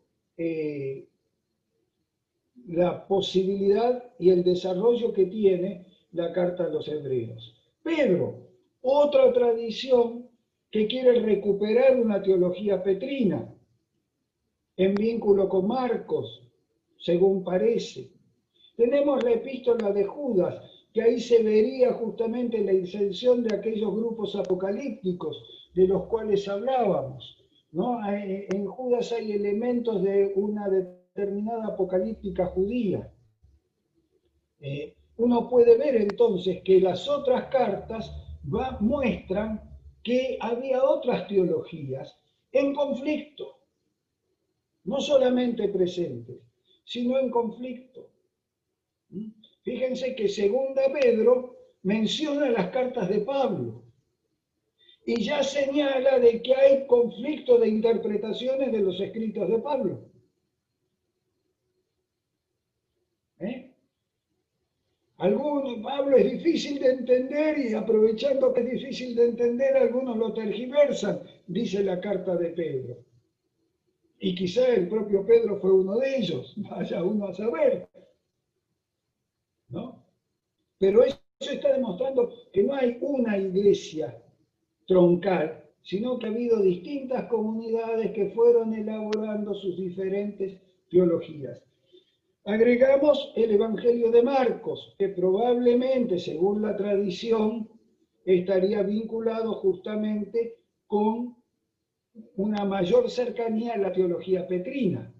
la posibilidad y el desarrollo que tiene la carta a los hebreos. Pero otra tradición que quiere recuperar una teología petrina en vínculo con Marcos, según parece, Tenemos la epístola de Judas, que ahí se vería justamente la inserción de aquellos grupos apocalípticos de los cuales hablábamos, ¿no? En Judas hay elementos de una determinada apocalíptica judía. Uno puede ver entonces que las otras cartas muestran que había otras teologías en conflicto, no solamente presentes, sino en conflicto. Fíjense que segunda Pedro menciona las cartas de Pablo y ya señala de que hay conflicto de interpretaciones de los escritos de Pablo. Pablo es difícil de entender y aprovechando que es difícil de entender, algunos lo tergiversan, dice la carta de Pedro. Y quizá el propio Pedro fue uno de ellos, vaya uno a saber, ¿no? Pero eso está demostrando que no hay una iglesia troncal, sino que ha habido distintas comunidades que fueron elaborando sus diferentes teologías. Agregamos el Evangelio de Marcos, que probablemente, según la tradición, estaría vinculado justamente con una mayor cercanía a la teología petrina.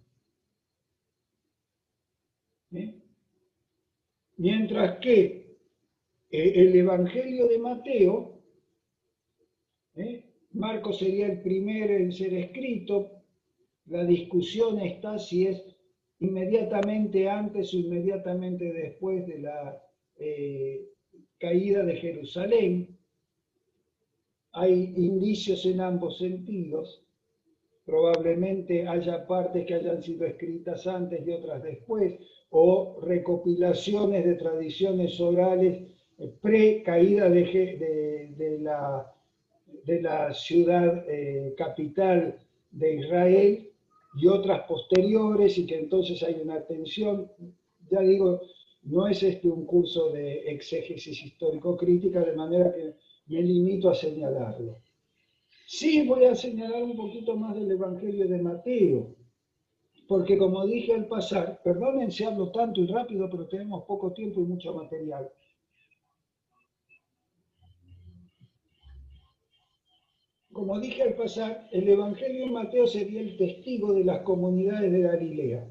Mientras que el Evangelio de Mateo, Marcos sería el primero en ser escrito, la discusión está si es inmediatamente antes o inmediatamente después de la caída de Jerusalén. Hay indicios en ambos sentidos. Probablemente haya partes que hayan sido escritas antes y otras después, o recopilaciones de tradiciones orales pre-caída de la ciudad capital de Israel, y otras posteriores, y que entonces hay una tensión. Ya digo, no es un curso de exégesis histórico-crítica, de manera que me limito a señalarlo. Sí voy a señalar un poquito más del Evangelio de Mateo, porque como dije al pasar, perdonen si hablo tanto y rápido, pero tenemos poco tiempo y mucho material. Como dije al pasar, el Evangelio de Mateo sería el testigo de las comunidades de Galilea.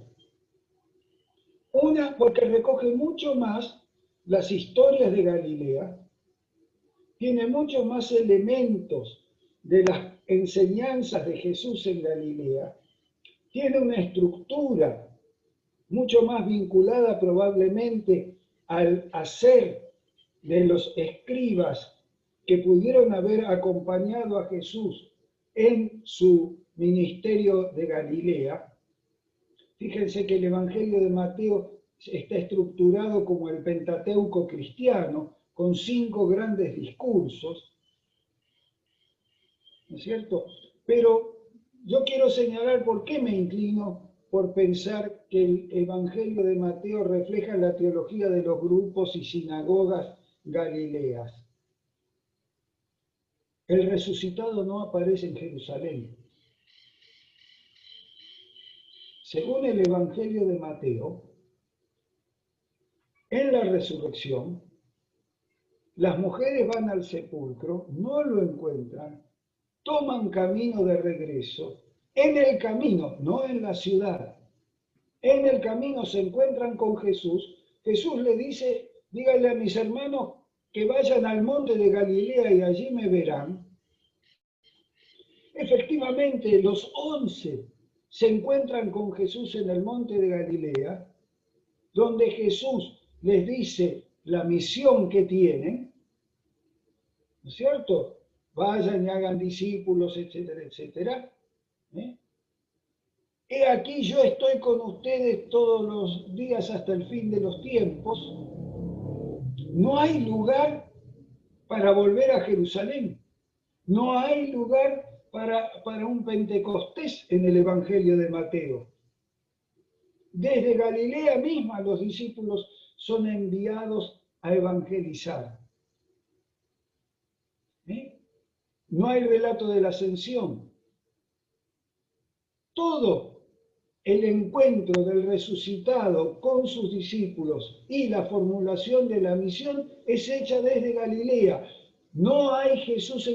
Una, porque recoge mucho más las historias de Galilea, tiene muchos más elementos de las enseñanzas de Jesús en Galilea, tiene una estructura mucho más vinculada probablemente al hacer de los escribas que pudieron haber acompañado a Jesús en su ministerio de Galilea. Fíjense que el Evangelio de Mateo está estructurado como el Pentateuco cristiano, con 5 grandes discursos, ¿no es cierto? Pero yo quiero señalar por qué me inclino por pensar que el Evangelio de Mateo refleja la teología de los grupos y sinagogas galileas. El resucitado no aparece en Jerusalén. Según el Evangelio de Mateo, en la resurrección, las mujeres van al sepulcro, no lo encuentran, toman camino de regreso. En el camino, no en la ciudad, en el camino se encuentran con Jesús. Jesús le dice, díganle a mis hermanos que vayan al monte de Galilea y allí me verán. Efectivamente, los 11 se encuentran con Jesús en el monte de Galilea, donde Jesús les dice la misión que tienen, ¿no es cierto? Vayan y hagan discípulos, etcétera, etcétera. He aquí yo estoy con ustedes todos los días hasta el fin de los tiempos. No hay lugar para volver a Jerusalén. No hay lugar para un Pentecostés en el Evangelio de Mateo. Desde Galilea misma los discípulos son enviados a evangelizar. No hay relato de la ascensión. Todo el encuentro del resucitado con sus discípulos y la formulación de la misión es hecha desde Galilea. No hay Jesús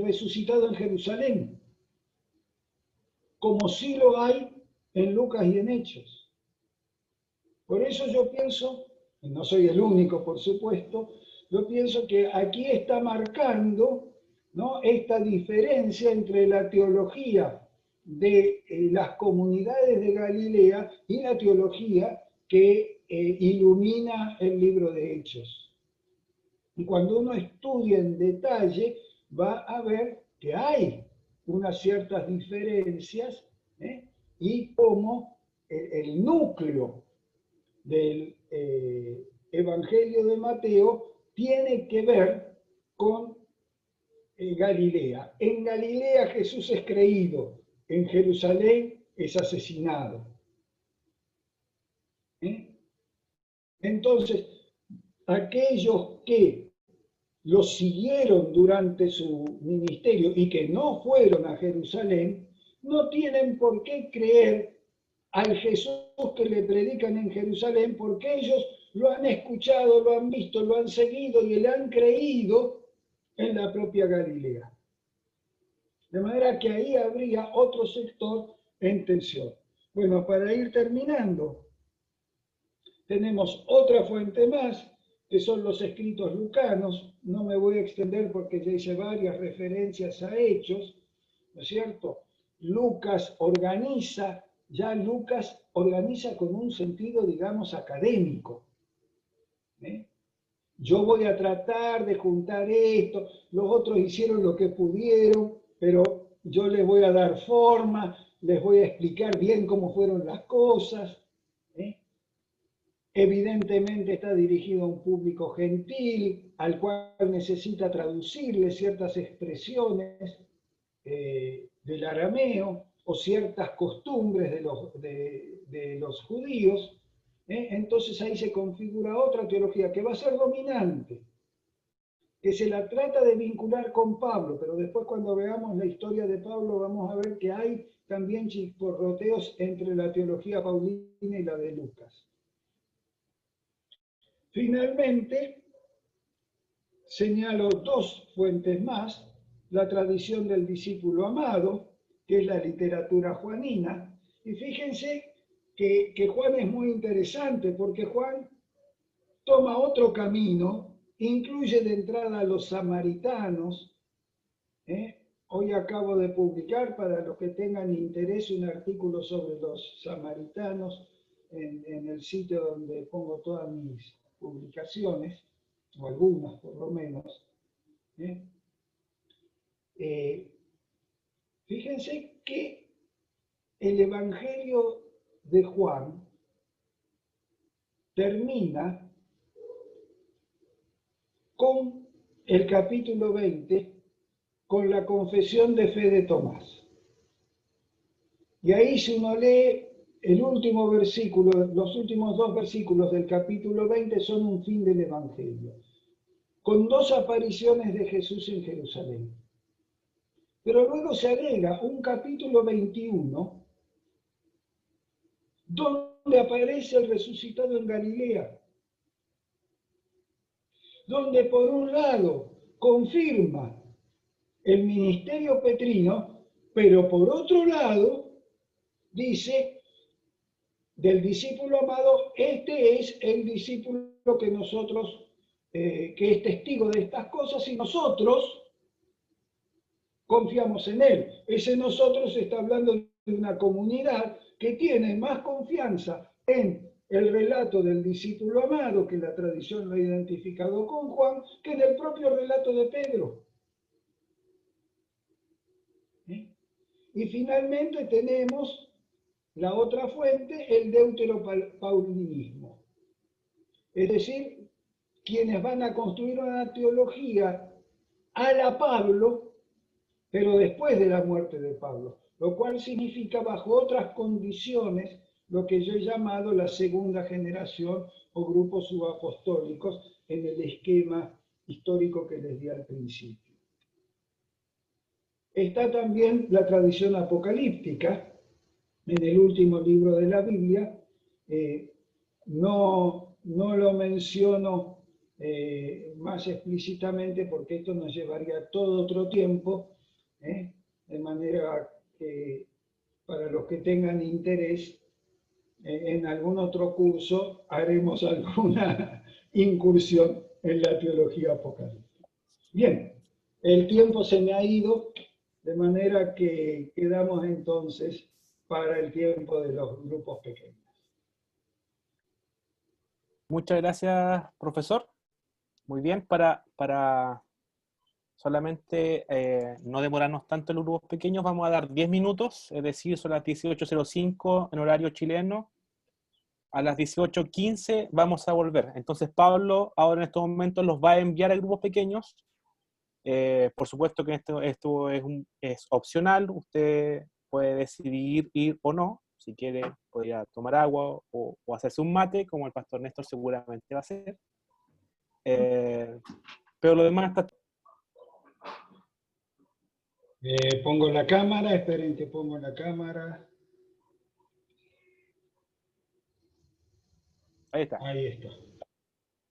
resucitado en Jerusalén, como sí lo hay en Lucas y en Hechos. Por eso yo pienso, y no soy el único por supuesto, yo pienso que aquí está marcando, ¿no?, esta diferencia entre la teología de las comunidades de Galilea y la teología que ilumina el libro de Hechos. Y cuando uno estudia en detalle, va a ver que hay unas ciertas diferencias, y cómo el núcleo del Evangelio de Mateo tiene que ver con Galilea. En Galilea Jesús es creído, en Jerusalén es asesinado. Entonces, aquellos que lo siguieron durante su ministerio y que no fueron a Jerusalén, no tienen por qué creer al Jesús que le predican en Jerusalén, porque ellos lo han escuchado, lo han visto, lo han seguido y le han creído en la propia Galilea. De manera que ahí habría otro sector en tensión. Bueno, para ir terminando, tenemos otra fuente más, que son los escritos lucanos. No me voy a extender porque ya hice varias referencias a Hechos, ¿no es cierto? Lucas organiza con un sentido, digamos, académico. Yo voy a tratar de juntar esto, los otros hicieron lo que pudieron, pero yo les voy a dar forma, les voy a explicar bien cómo fueron las cosas. Evidentemente está dirigido a un público gentil, al cual necesita traducirle ciertas expresiones del arameo o ciertas costumbres de los judíos. Entonces ahí se configura otra teología que va a ser dominante, que se la trata de vincular con Pablo, pero después cuando veamos la historia de Pablo vamos a ver que hay también chisporroteos entre la teología paulina y la de Lucas. Finalmente, señalo dos fuentes más: la tradición del discípulo amado, que es la literatura juanina. Y fíjense que Juan es muy interesante, porque Juan toma otro camino, incluye de entrada a los samaritanos. Hoy acabo de publicar, para los que tengan interés, un artículo sobre los samaritanos en el sitio donde pongo todas mis publicaciones, o algunas por lo menos. Fíjense que el Evangelio de Juan termina con el capítulo 20, con la confesión de fe de Tomás. Y ahí, si uno lee el último versículo, los últimos dos versículos del capítulo 20 son un fin del Evangelio, con dos apariciones de Jesús en Jerusalén. Pero luego se agrega un capítulo 21, donde aparece el resucitado en Galilea, donde por un lado confirma el ministerio petrino, pero por otro lado dice del discípulo amado: este es el discípulo que nosotros, que es testigo de estas cosas, y nosotros confiamos en él. Ese nosotros está hablando de una comunidad que tiene más confianza en el relato del discípulo amado, que la tradición lo ha identificado con Juan, que en el propio relato de Pedro. Y finalmente tenemos la otra fuente, el deuteropaulinismo. Es decir, quienes van a construir una teología a la Pablo, pero después de la muerte de Pablo, lo cual significa, bajo otras condiciones, lo que yo he llamado la segunda generación o grupos subapostólicos en el esquema histórico que les di al principio. Está también la tradición apocalíptica, en el último libro de la Biblia. No lo menciono más explícitamente porque esto nos llevaría todo otro tiempo, de manera que para los que tengan interés, en algún otro curso haremos alguna incursión en la teología apocalíptica. Bien, el tiempo se me ha ido, de manera que quedamos entonces para el tiempo de los grupos pequeños. Muchas gracias, profesor. Muy bien, para solamente no demorarnos tanto en los grupos pequeños, vamos a dar 10 minutos, es decir, son las 18:05 en horario chileno. A las 18:15 vamos a volver. Entonces Pablo ahora en estos momentos los va a enviar a grupos pequeños. Por supuesto que esto es opcional, usted puede decidir ir o no. Si quiere, podría tomar agua o hacerse un mate, como el pastor Néstor seguramente va a hacer. Pero lo demás está... Pongo la cámara, esperen que pongo la cámara. Ahí está. Ahí está.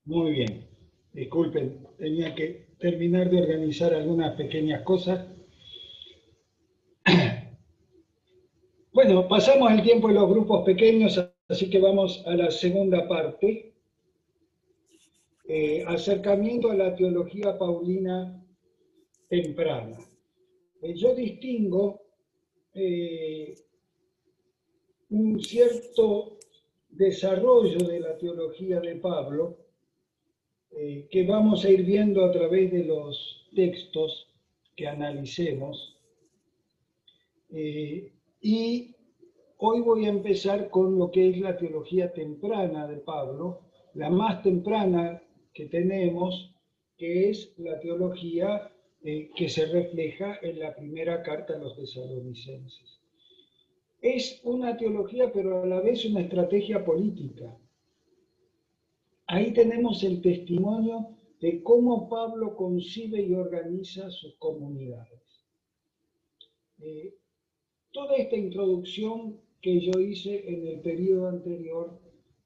Muy bien. Disculpen, tenía que terminar de organizar algunas pequeñas cosas. Bueno, pasamos el tiempo en los grupos pequeños, así que vamos a la segunda parte. Acercamiento a la teología paulina temprana. Yo distingo un cierto desarrollo de la teología de Pablo que vamos a ir viendo a través de los textos que analicemos. Y hoy voy a empezar con lo que es la teología temprana de Pablo, la más temprana que tenemos, que es la teología que se refleja en la primera carta a los tesalonicenses. Es una teología, pero a la vez una estrategia política. Ahí tenemos el testimonio de cómo Pablo concibe y organiza sus comunidades. Toda esta introducción que yo hice en el periodo anterior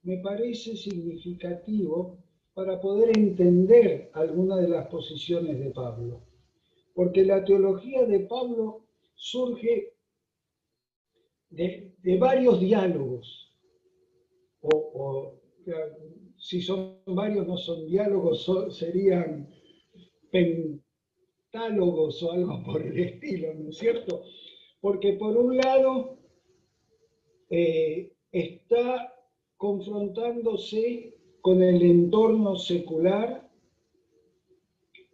me parece significativo para poder entender algunas de las posiciones de Pablo. Porque la teología de Pablo surge de varios diálogos, si son varios no son diálogos, serían pentálogos o algo por el estilo, ¿no es cierto? Porque por un lado está confrontándose con el entorno secular,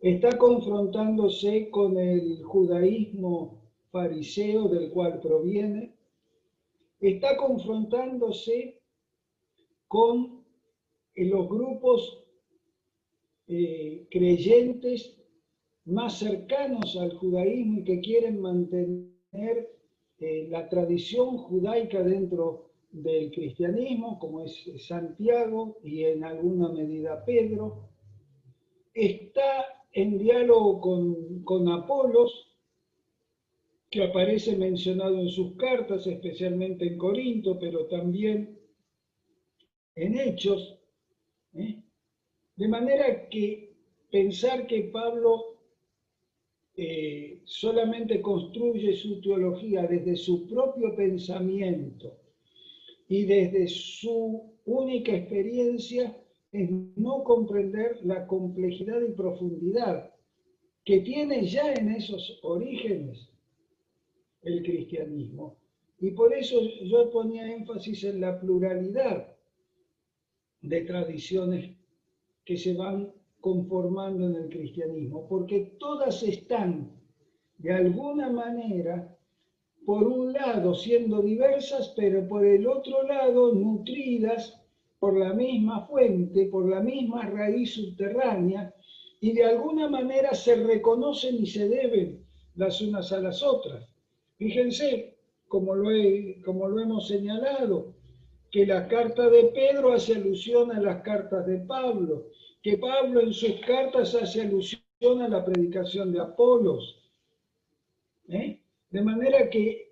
está confrontándose con el judaísmo fariseo del cual proviene, está confrontándose con los grupos creyentes más cercanos al judaísmo y que quieren mantener la tradición judaica dentro del cristianismo, como es Santiago y en alguna medida Pedro. Está en diálogo con Apolos, que aparece mencionado en sus cartas, especialmente en Corinto, pero también en Hechos. De manera que pensar que Pablo solamente construye su teología desde su propio pensamiento y desde su única experiencia es no comprender la complejidad y profundidad que tiene ya en esos orígenes el cristianismo. Y por eso yo ponía énfasis en la pluralidad de tradiciones que se van conformando en el cristianismo, porque todas están, de alguna manera, por un lado siendo diversas, pero por el otro lado nutridas por la misma fuente, por la misma raíz subterránea, y de alguna manera se reconocen y se deben las unas a las otras. Fíjense, como lo hemos señalado, que la carta de Pedro hace alusión a las cartas de Pablo, que Pablo en sus cartas hace alusión a la predicación de Apolos. De manera que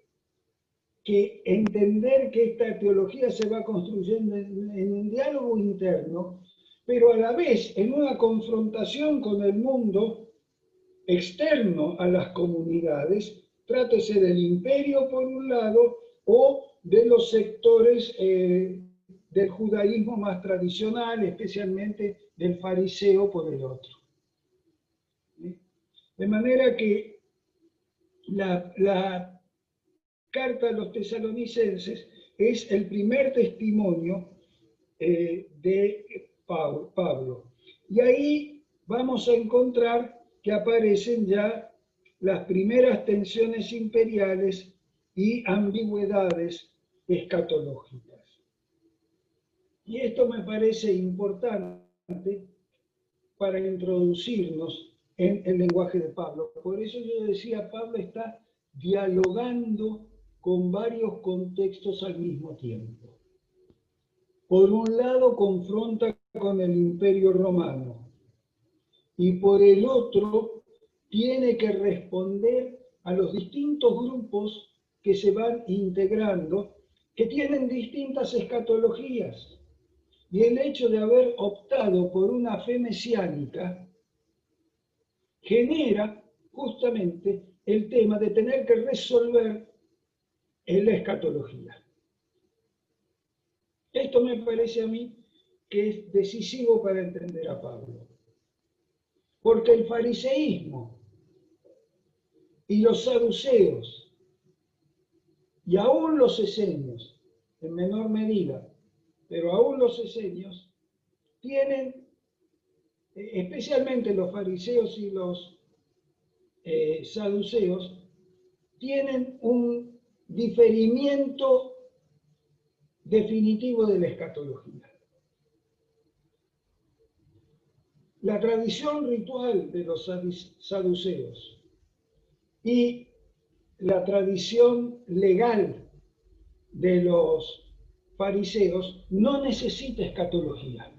que entender que esta teología se va construyendo en un diálogo interno, pero a la vez en una confrontación con el mundo externo a las comunidades, trátese del imperio por un lado o de los sectores del judaísmo más tradicional, especialmente del fariseo por el otro. De manera que la carta a los tesalonicenses es el primer testimonio de Pablo. Y ahí vamos a encontrar que aparecen ya las primeras tensiones imperiales y ambigüedades escatológicas. Y esto me parece importante para introducirnos en el lenguaje de Pablo. Por eso yo decía, Pablo está dialogando con varios contextos al mismo tiempo. Por un lado, confronta con el Imperio Romano y por el otro, tiene que responder a los distintos grupos que se van integrando, que tienen distintas escatologías. Y el hecho de haber optado por una fe mesiánica genera justamente el tema de tener que resolver en la escatología. Esto me parece a mí que es decisivo para entender a Pablo. Porque el fariseísmo y los saduceos, y aún los esenios, en menor medida, pero aún los esenios, tienen, especialmente los fariseos y los saduceos, tienen un diferimiento definitivo de la escatología. La tradición ritual de los saduceos y la tradición legal de los fariseos no necesita escatología.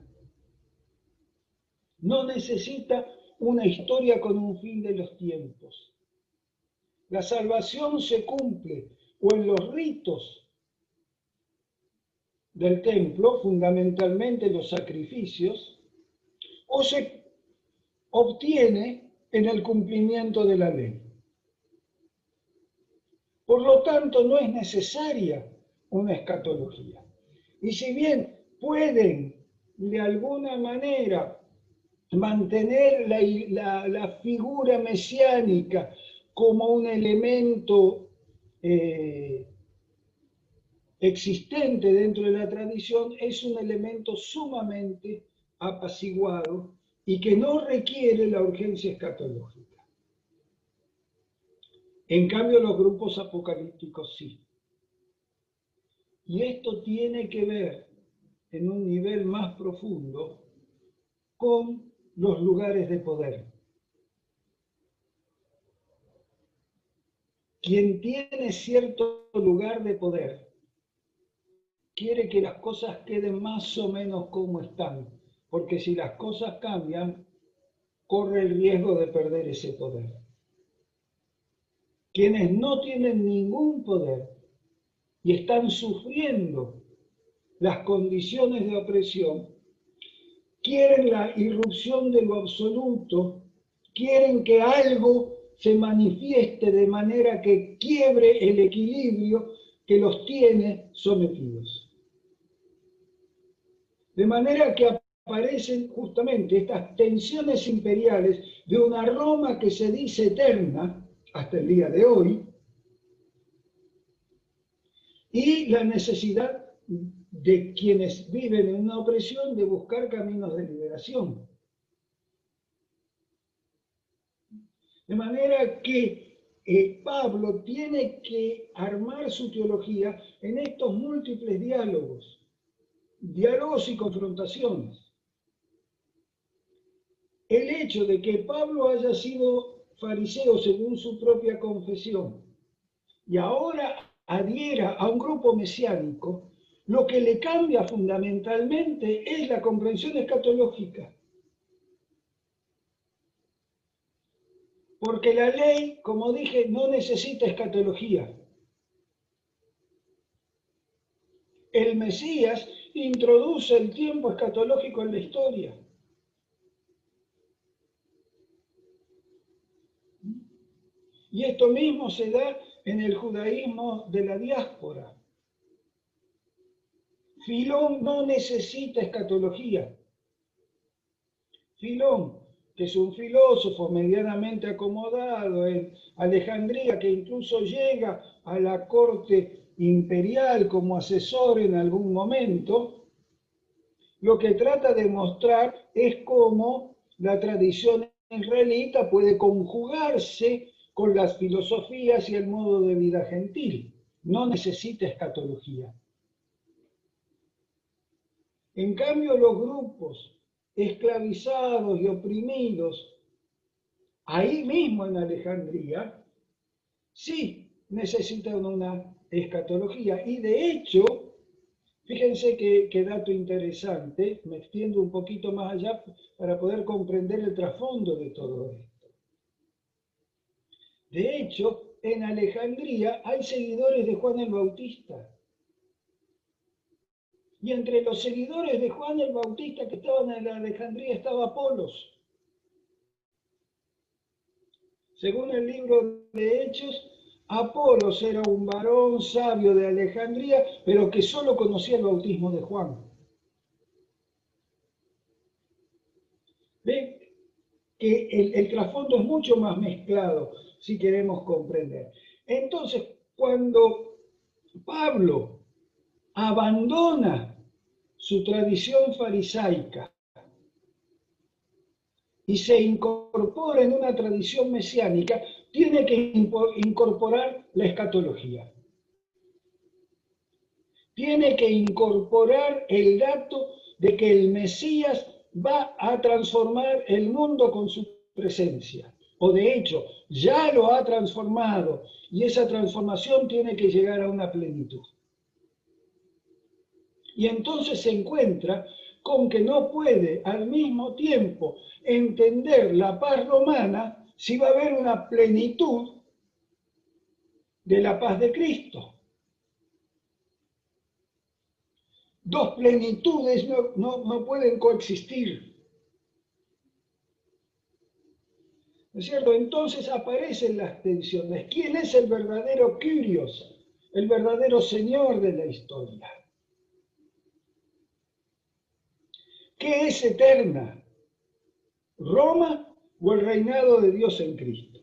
No necesita una historia con un fin de los tiempos. La salvación se cumple o en los ritos del templo, fundamentalmente los sacrificios, o se obtiene en el cumplimiento de la ley. Por lo tanto, no es necesaria una escatología. Y si bien pueden, de alguna manera, mantener la figura mesiánica como un elemento existente dentro de la tradición, es un elemento sumamente apaciguado y que no requiere la urgencia escatológica. En cambio, los grupos apocalípticos sí. Y esto tiene que ver, en un nivel más profundo, con los lugares de poder. Quien tiene cierto lugar de poder quiere que las cosas queden más o menos como están, porque si las cosas cambian, corre el riesgo de perder ese poder. Quienes no tienen ningún poder y están sufriendo las condiciones de opresión, quieren la irrupción de lo absoluto, quieren que algo se manifieste de manera que quiebre el equilibrio que los tiene sometidos. De manera que aparecen justamente estas tensiones imperiales de una Roma que se dice eterna hasta el día de hoy, y la necesidad de quienes viven en una opresión de buscar caminos de liberación. De manera que Pablo tiene que armar su teología en estos múltiples diálogos y confrontaciones. El hecho de que Pablo haya sido fariseo según su propia confesión y ahora adhiera a un grupo mesiánico, lo que le cambia fundamentalmente es la comprensión escatológica. Porque la ley, como dije, no necesita escatología. El Mesías introduce el tiempo escatológico en la historia. Y esto mismo se da en el judaísmo de la diáspora. Filón no necesita escatología. Filón, que es un filósofo medianamente acomodado en Alejandría, que incluso llega a la corte imperial como asesor en algún momento, lo que trata de mostrar es cómo la tradición israelita puede conjugarse con las filosofías y el modo de vida gentil. No necesita escatología. En cambio, los grupos esclavizados y oprimidos, ahí mismo en Alejandría, sí necesitan una escatología. Y de hecho, fíjense qué dato interesante, me extiendo un poquito más allá para poder comprender el trasfondo de todo esto. De hecho, en Alejandría hay seguidores de Juan el Bautista. Y entre los seguidores de Juan el Bautista que estaban en Alejandría estaba Apolos. Según el libro de Hechos, Apolos era un varón sabio de Alejandría, pero que solo conocía el bautismo de Juan. ¿Ven? Que el trasfondo es mucho más mezclado, si queremos comprender. Entonces, cuando Pablo abandona su tradición farisaica y se incorpora en una tradición mesiánica, tiene que incorporar la escatología. Tiene que incorporar el dato de que el Mesías va a transformar el mundo con su presencia. O de hecho, ya lo ha transformado y esa transformación tiene que llegar a una plenitud. Y entonces se encuentra con que no puede al mismo tiempo entender la paz romana si va a haber una plenitud de la paz de Cristo. Dos plenitudes no pueden coexistir. ¿No es cierto? Entonces aparecen las tensiones. ¿Quién es el verdadero Kyrios? El verdadero Señor de la historia. ¿Qué es eterna? ¿Roma o el reinado de Dios en Cristo?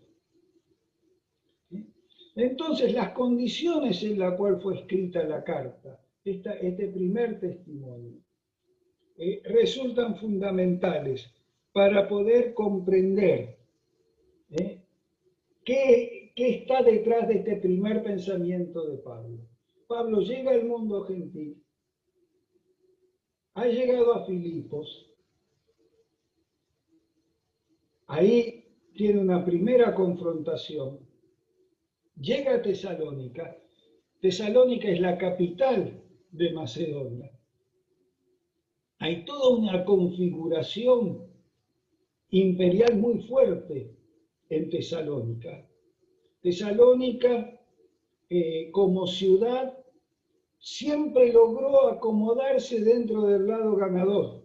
Entonces, las condiciones en las cuales fue escrita la carta, este primer testimonio, resultan fundamentales para poder comprender qué está detrás de este primer pensamiento de Pablo. Pablo llega al mundo gentil, ha llegado a Filipos, ahí tiene una primera confrontación, llega a Tesalónica. Tesalónica es la capital de Macedonia. Hay toda una configuración imperial muy fuerte en Tesalónica. Tesalónica, como ciudad, siempre logró acomodarse dentro del lado ganador.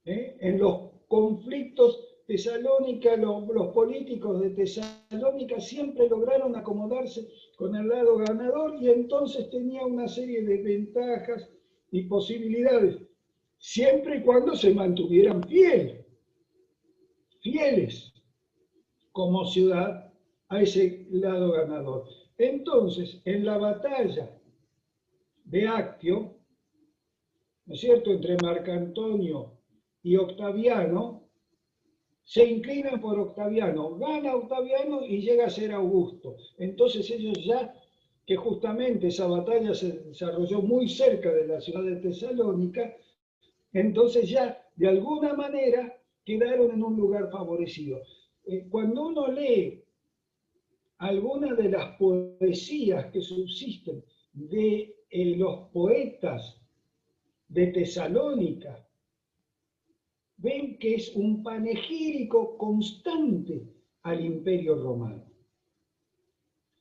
En los conflictos Tesalónica, los políticos de Tesalónica siempre lograron acomodarse con el lado ganador y entonces tenía una serie de ventajas y posibilidades, siempre y cuando se mantuvieran fieles como ciudad a ese lado ganador. Entonces, en la batalla de Actio, ¿no es cierto?, entre Marcantonio y Octaviano, se inclinan por Octaviano, gana Octaviano y llega a ser Augusto. Entonces ellos ya, que justamente esa batalla se desarrolló muy cerca de la ciudad de Tesalónica, entonces ya de alguna manera quedaron en un lugar favorecido. Cuando uno lee algunas de las poesías que subsisten de los poetas de Tesalónica, ven que es un panegírico constante al Imperio Romano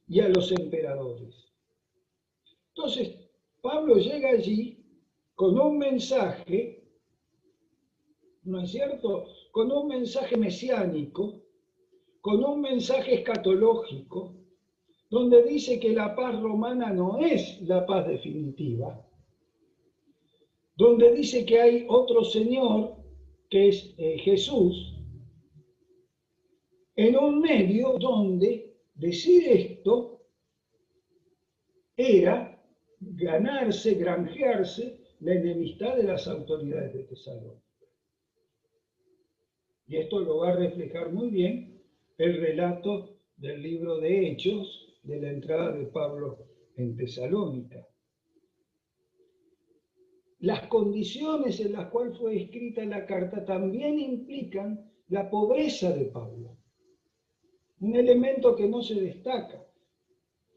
y a los emperadores. Entonces, Pablo llega allí con un mensaje, ¿no es cierto? Con un mensaje mesiánico, con un mensaje escatológico, donde dice que la paz romana no es la paz definitiva, donde dice que hay otro Señor, que es Jesús, en un medio donde decir esto era ganarse, granjearse la enemistad de las autoridades de Tesalónica. Y esto lo va a reflejar muy bien el relato del libro de Hechos, de la entrada de Pablo en Tesalónica. Las condiciones en las cuales fue escrita la carta también implican la pobreza de Pablo, un elemento que no se destaca.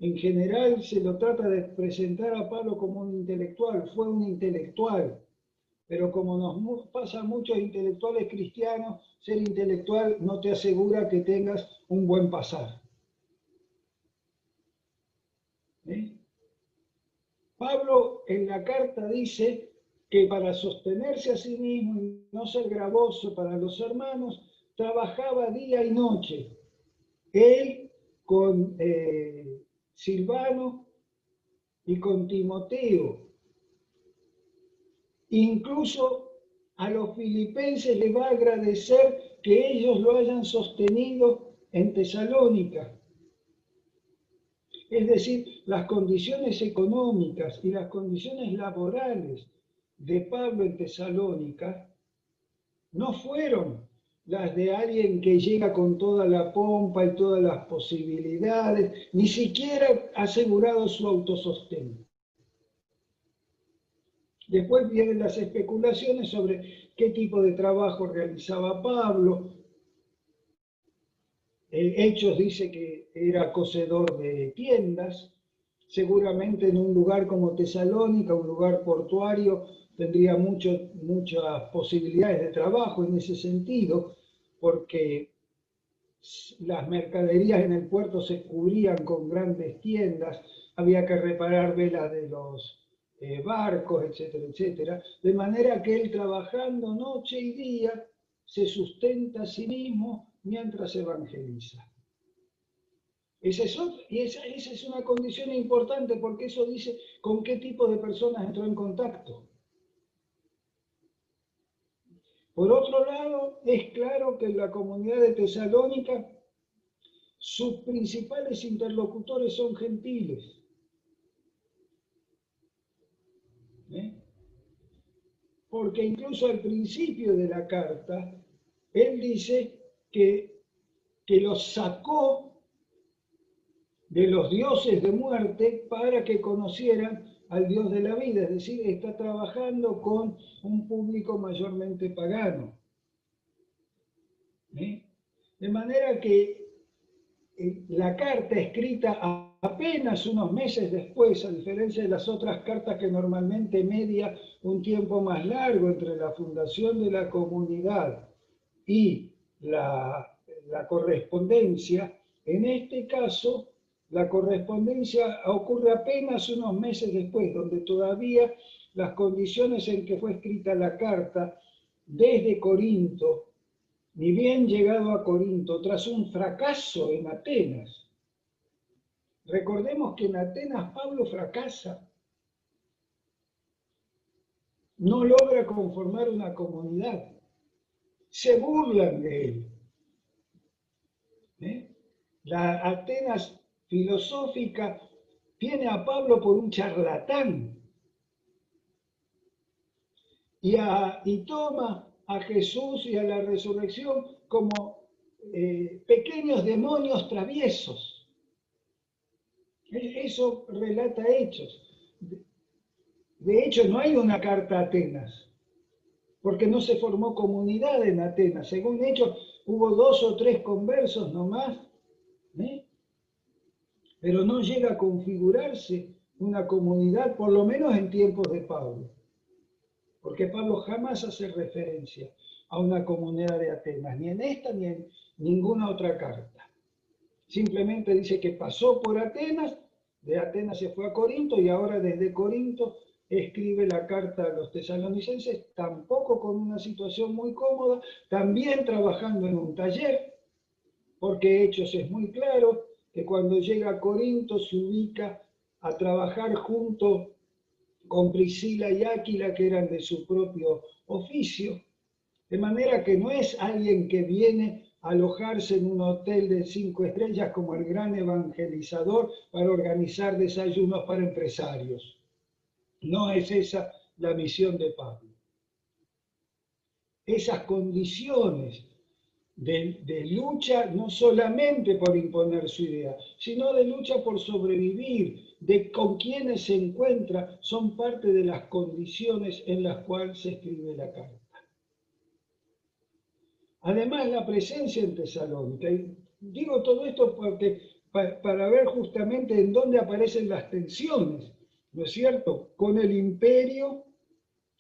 En general se lo trata de presentar a Pablo como un intelectual, fue un intelectual, pero como nos pasa a muchos intelectuales cristianos, ser intelectual no te asegura que tengas un buen pasar. Pablo en la carta dice que para sostenerse a sí mismo y no ser gravoso para los hermanos, trabajaba día y noche. Él con Silvano y con Timoteo. Incluso a los filipenses les va a agradecer que ellos lo hayan sostenido en Tesalónica. Es decir, las condiciones económicas y las condiciones laborales de Pablo en Tesalónica no fueron las de alguien que llega con toda la pompa y todas las posibilidades, ni siquiera ha asegurado su autosostén. Después vienen las especulaciones sobre qué tipo de trabajo realizaba Pablo. Hechos dice que era cosedor de tiendas, seguramente en un lugar como Tesalónica, un lugar portuario, tendría muchas posibilidades de trabajo en ese sentido, porque las mercaderías en el puerto se cubrían con grandes tiendas, había que reparar velas de los barcos, etcétera, etcétera, de manera que él trabajando noche y día se sustenta a sí mismo mientras evangeliza. Esa es una condición importante porque eso dice con qué tipo de personas entró en contacto. Por otro lado, es claro que en la comunidad de Tesalónica sus principales interlocutores son gentiles. Porque incluso al principio de la carta, él dice que los sacó de los dioses de muerte para que conocieran al Dios de la vida, es decir, está trabajando con un público mayormente pagano. De manera que la carta escrita apenas unos meses después, a diferencia de las otras cartas que normalmente media un tiempo más largo entre la fundación de la comunidad y la correspondencia, en este caso la correspondencia ocurre apenas unos meses después, donde todavía las condiciones en que fue escrita la carta desde Corinto, ni bien llegado a Corinto, tras un fracaso en Atenas. Recordemos que en Atenas Pablo fracasa, no logra conformar una comunidad, se burlan de él. La Atenas filosófica tiene a Pablo por un charlatán y toma a Jesús y a la resurrección como pequeños demonios traviesos. Eso relata Hechos. De hecho, no hay una carta a Atenas, porque no se formó comunidad en Atenas. Según Hechos, hubo 2 o 3 conversos nomás, pero no llega a configurarse una comunidad, por lo menos en tiempos de Pablo. Porque Pablo jamás hace referencia a una comunidad de Atenas, ni en esta ni en ninguna otra carta. Simplemente dice que pasó por Atenas De Atenas se fue a Corinto y ahora desde Corinto escribe la carta a los tesalonicenses, tampoco con una situación muy cómoda, también trabajando en un taller, porque Hechos es muy claro que cuando llega a Corinto se ubica a trabajar junto con Priscila y Áquila, que eran de su propio oficio, de manera que no es alguien que viene a alojarse en un hotel de 5 estrellas como el gran evangelizador para organizar desayunos para empresarios. No es esa la misión de Pablo. Esas condiciones de lucha no solamente por imponer su idea, sino de lucha por sobrevivir, de con quienes se encuentra, son parte de las condiciones en las cuales se escribe la carta. Además, la presencia en Tesalónica, y digo todo esto porque, para ver justamente en dónde aparecen las tensiones, ¿no es cierto? Con el imperio,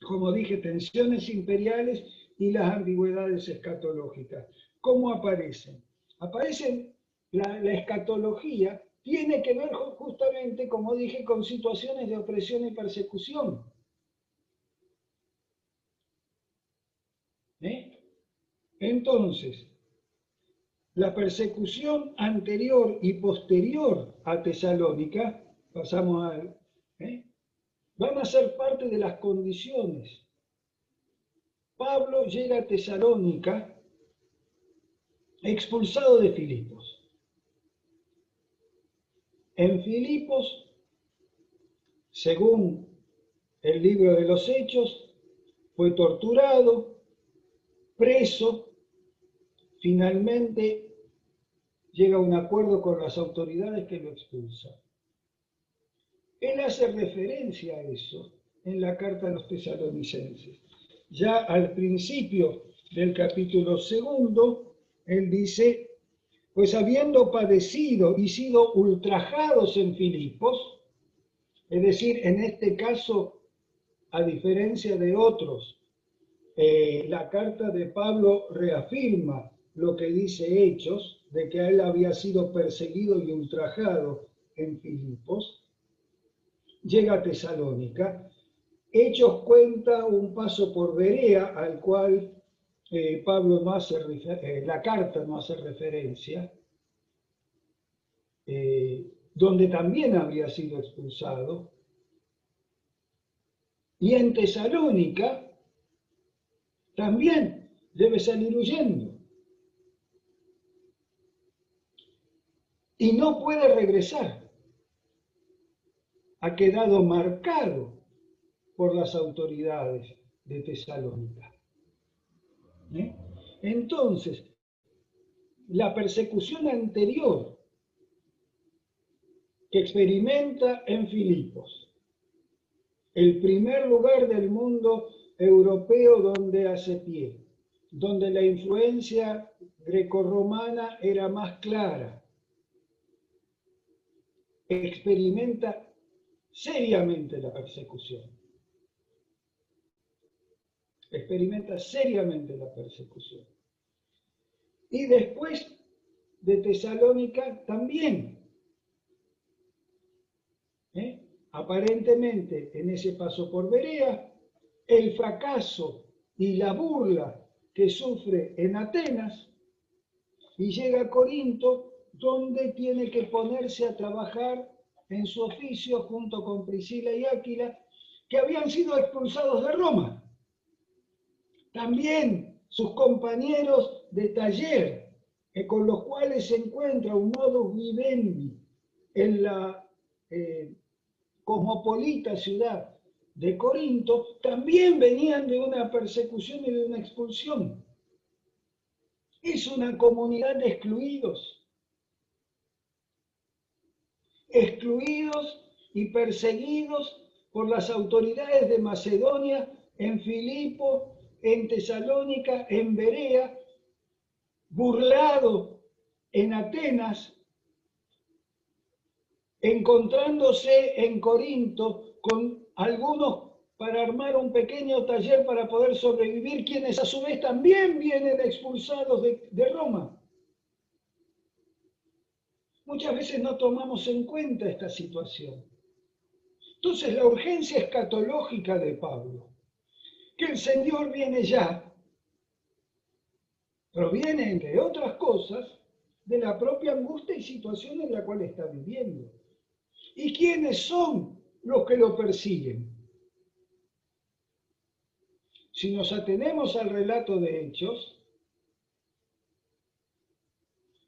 como dije, tensiones imperiales y las ambigüedades escatológicas. ¿Cómo aparecen? Aparecen, la escatología tiene que ver justamente, como dije, con situaciones de opresión y persecución. Entonces, la persecución anterior y posterior a Tesalónica, pasamos a, van a ser parte de las condiciones. Pablo llega a Tesalónica expulsado de Filipos. En Filipos, según el libro de los Hechos, fue torturado, preso, finalmente llega a un acuerdo con las autoridades que lo expulsan. Él hace referencia a eso en la carta a los tesalonicenses. Ya al principio del capítulo 2, él dice, pues habiendo padecido y sido ultrajados en Filipos, es decir, en este caso, a diferencia de otros, la carta de Pablo reafirma lo que dice Hechos, de que él había sido perseguido y ultrajado en Filipos, llega a Tesalónica. Hechos cuenta un paso por Berea, al cual Pablo no hace la carta no hace referencia, donde también habría sido expulsado. Y en Tesalónica también debe salir huyendo. Y no puede regresar. Ha quedado marcado por las autoridades de Tesalónica. Entonces, la persecución anterior que experimenta en Filipos, el primer lugar del mundo europeo donde hace pie, donde la influencia grecorromana era más clara, experimenta seriamente la persecución. Experimenta seriamente la persecución. Y después de Tesalónica también. Aparentemente en ese paso por Berea, el fracaso y la burla que sufre en Atenas y llega a Corinto, donde tiene que ponerse a trabajar en su oficio junto con Priscila y Áquila, que habían sido expulsados de Roma. También sus compañeros de taller, con los cuales se encuentra un modus vivendi en la cosmopolita ciudad de Corinto, también venían de una persecución y de una expulsión. Es una comunidad de excluidos. Excluidos y perseguidos por las autoridades de Macedonia, en Filipo, en Tesalónica, en Berea, burlado en Atenas, encontrándose en Corinto con algunos para armar un pequeño taller para poder sobrevivir, quienes a su vez también vienen expulsados de Roma. Muchas veces no tomamos en cuenta esta situación. Entonces la urgencia escatológica de Pablo, que el Señor viene ya, proviene, entre otras cosas, de la propia angustia y situación en la cual está viviendo. ¿Y quiénes son los que lo persiguen? Si nos atenemos al relato de Hechos,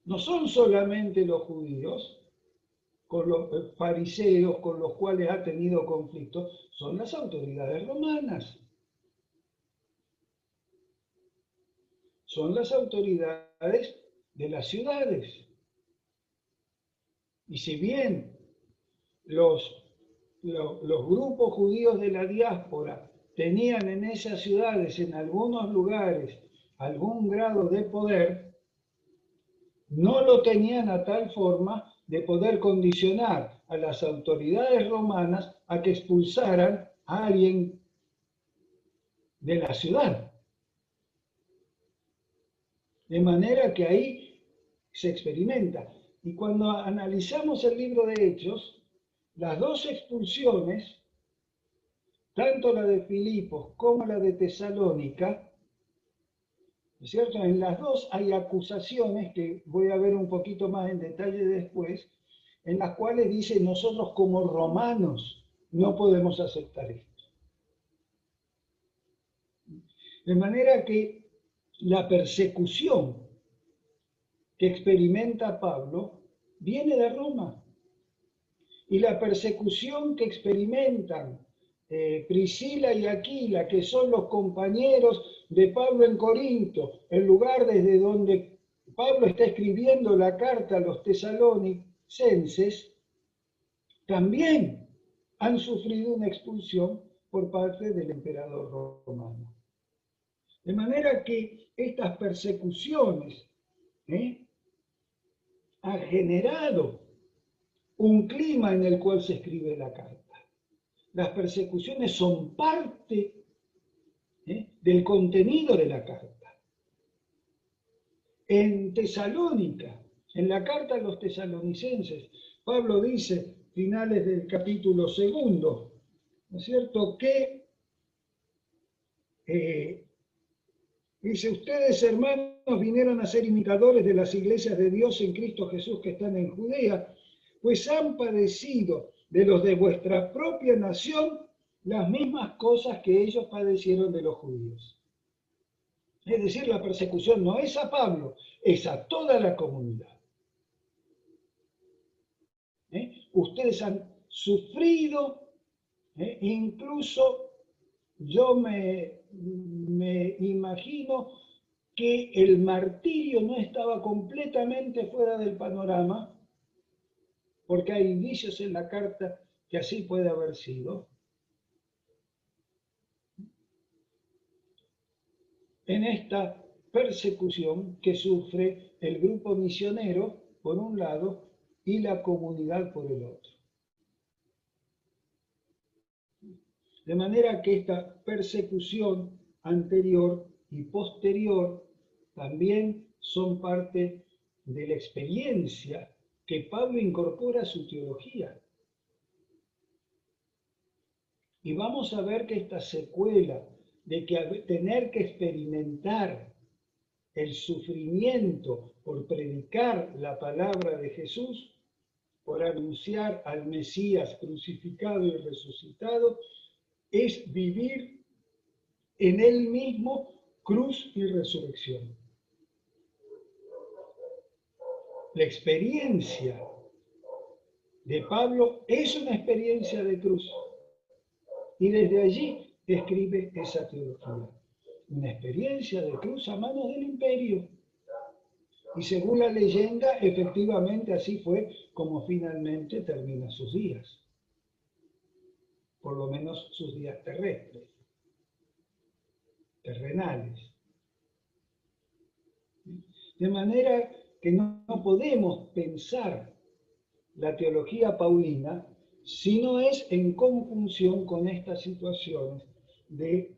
no son solamente los judíos, con los fariseos con los cuales ha tenido conflictos, son las autoridades romanas. Son las autoridades de las ciudades. Y si bien los grupos judíos de la diáspora tenían en esas ciudades, en algunos lugares, algún grado de poder, no lo tenían a tal forma de poder condicionar a las autoridades romanas a que expulsaran a alguien de la ciudad. De manera que ahí se experimenta. Y cuando analizamos el libro de Hechos, las dos expulsiones, tanto la de Filipos como la de Tesalónica, ¿no es cierto? En las dos hay acusaciones que voy a ver un poquito más en detalle después, en las cuales dice nosotros como romanos no podemos aceptar esto. De manera que la persecución que experimenta Pablo viene de Roma. Y la persecución que experimentan Priscila y Aquila, que son los compañeros de Pablo en Corinto, el lugar desde donde Pablo está escribiendo la carta a los tesalonicenses, también han sufrido una expulsión por parte del emperador romano. De manera que estas persecuciones han generado un clima en el cual se escribe la carta. Las persecuciones son parte del contenido de la carta. En Tesalónica, en la carta a los tesalonicenses, Pablo dice, finales del capítulo 2, ¿no es cierto?, que dice, ustedes hermanos vinieron a ser imitadores de las iglesias de Dios en Cristo Jesús que están en Judea, pues han padecido de los de vuestra propia nación las mismas cosas que ellos padecieron de los judíos. Es decir, la persecución no es a Pablo, es a toda la comunidad. Ustedes han sufrido, incluso yo me imagino que el martirio no estaba completamente fuera del panorama, porque hay indicios en la carta que así puede haber sido. En esta persecución que sufre el grupo misionero por un lado y la comunidad por el otro. De manera que esta persecución anterior y posterior también son parte de la experiencia que Pablo incorpora a su teología. Y vamos a ver que esta secuela de que tener que experimentar el sufrimiento por predicar la palabra de Jesús, por anunciar al Mesías crucificado y resucitado, es vivir en él mismo cruz y resurrección. La experiencia de Pablo es una experiencia de cruz. Y desde allí escribe esa teología. Una experiencia de cruz a manos del imperio. Y según la leyenda, efectivamente así fue como finalmente termina sus días. Por lo menos sus días terrestres, terrenales. De manera que no podemos pensar la teología paulina si no es en conjunción con estas situaciones de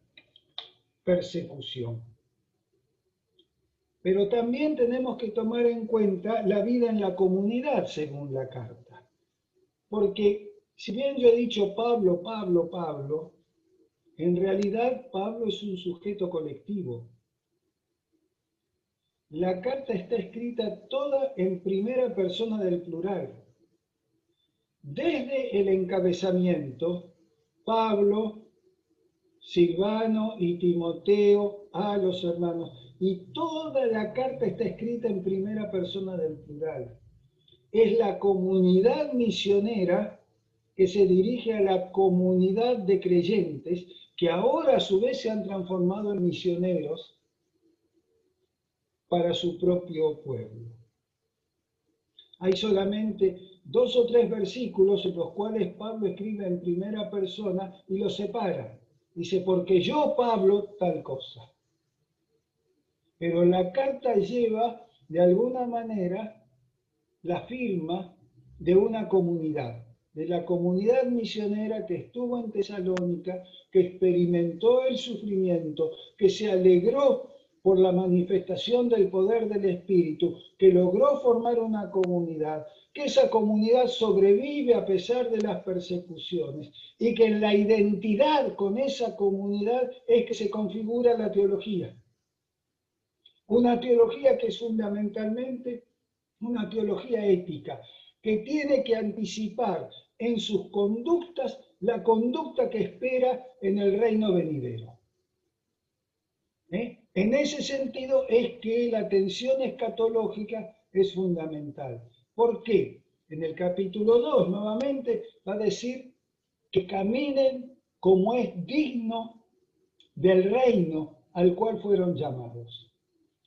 persecución. Pero también tenemos que tomar en cuenta la vida en la comunidad según la carta. Porque si bien yo he dicho Pablo, Pablo, Pablo, en realidad Pablo es un sujeto colectivo. La carta está escrita toda en primera persona del plural. Desde el encabezamiento, Pablo, Silvano y Timoteo a los hermanos. Y toda la carta está escrita en primera persona del plural. Es la comunidad misionera que se dirige a la comunidad de creyentes que ahora a su vez se han transformado en misioneros para su propio pueblo. Hay solamente 2 o 3 versículos en los cuales Pablo escribe en primera persona y los separa. Dice, porque yo, Pablo, tal cosa. Pero la carta lleva, de alguna manera, la firma de una comunidad, de la comunidad misionera que estuvo en Tesalónica, que experimentó el sufrimiento, que se alegró por la manifestación del poder del Espíritu, que logró formar una comunidad, que esa comunidad sobrevive a pesar de las persecuciones y que en la identidad con esa comunidad es que se configura la teología. Una teología que es fundamentalmente una teología ética, que tiene que anticipar en sus conductas la conducta que espera en el reino venidero. En ese sentido es que la atención escatológica es fundamental. ¿Por qué? En el capítulo 2 nuevamente va a decir que caminen como es digno del reino al cual fueron llamados.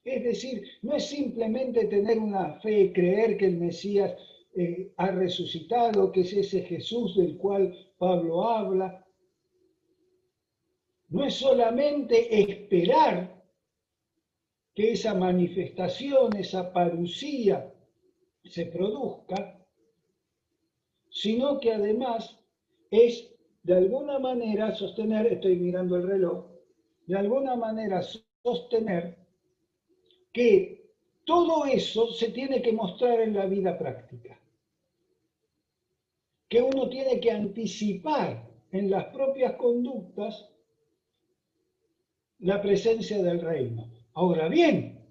Es decir, no es simplemente tener una fe, creer que el Mesías ha resucitado, que es ese Jesús del cual Pablo habla. No es solamente esperar que esa manifestación, esa parucía se produzca, sino que además es de alguna manera sostener, estoy mirando el reloj, de alguna manera sostener que todo eso se tiene que mostrar en la vida práctica, que uno tiene que anticipar en las propias conductas la presencia del reino. Ahora bien,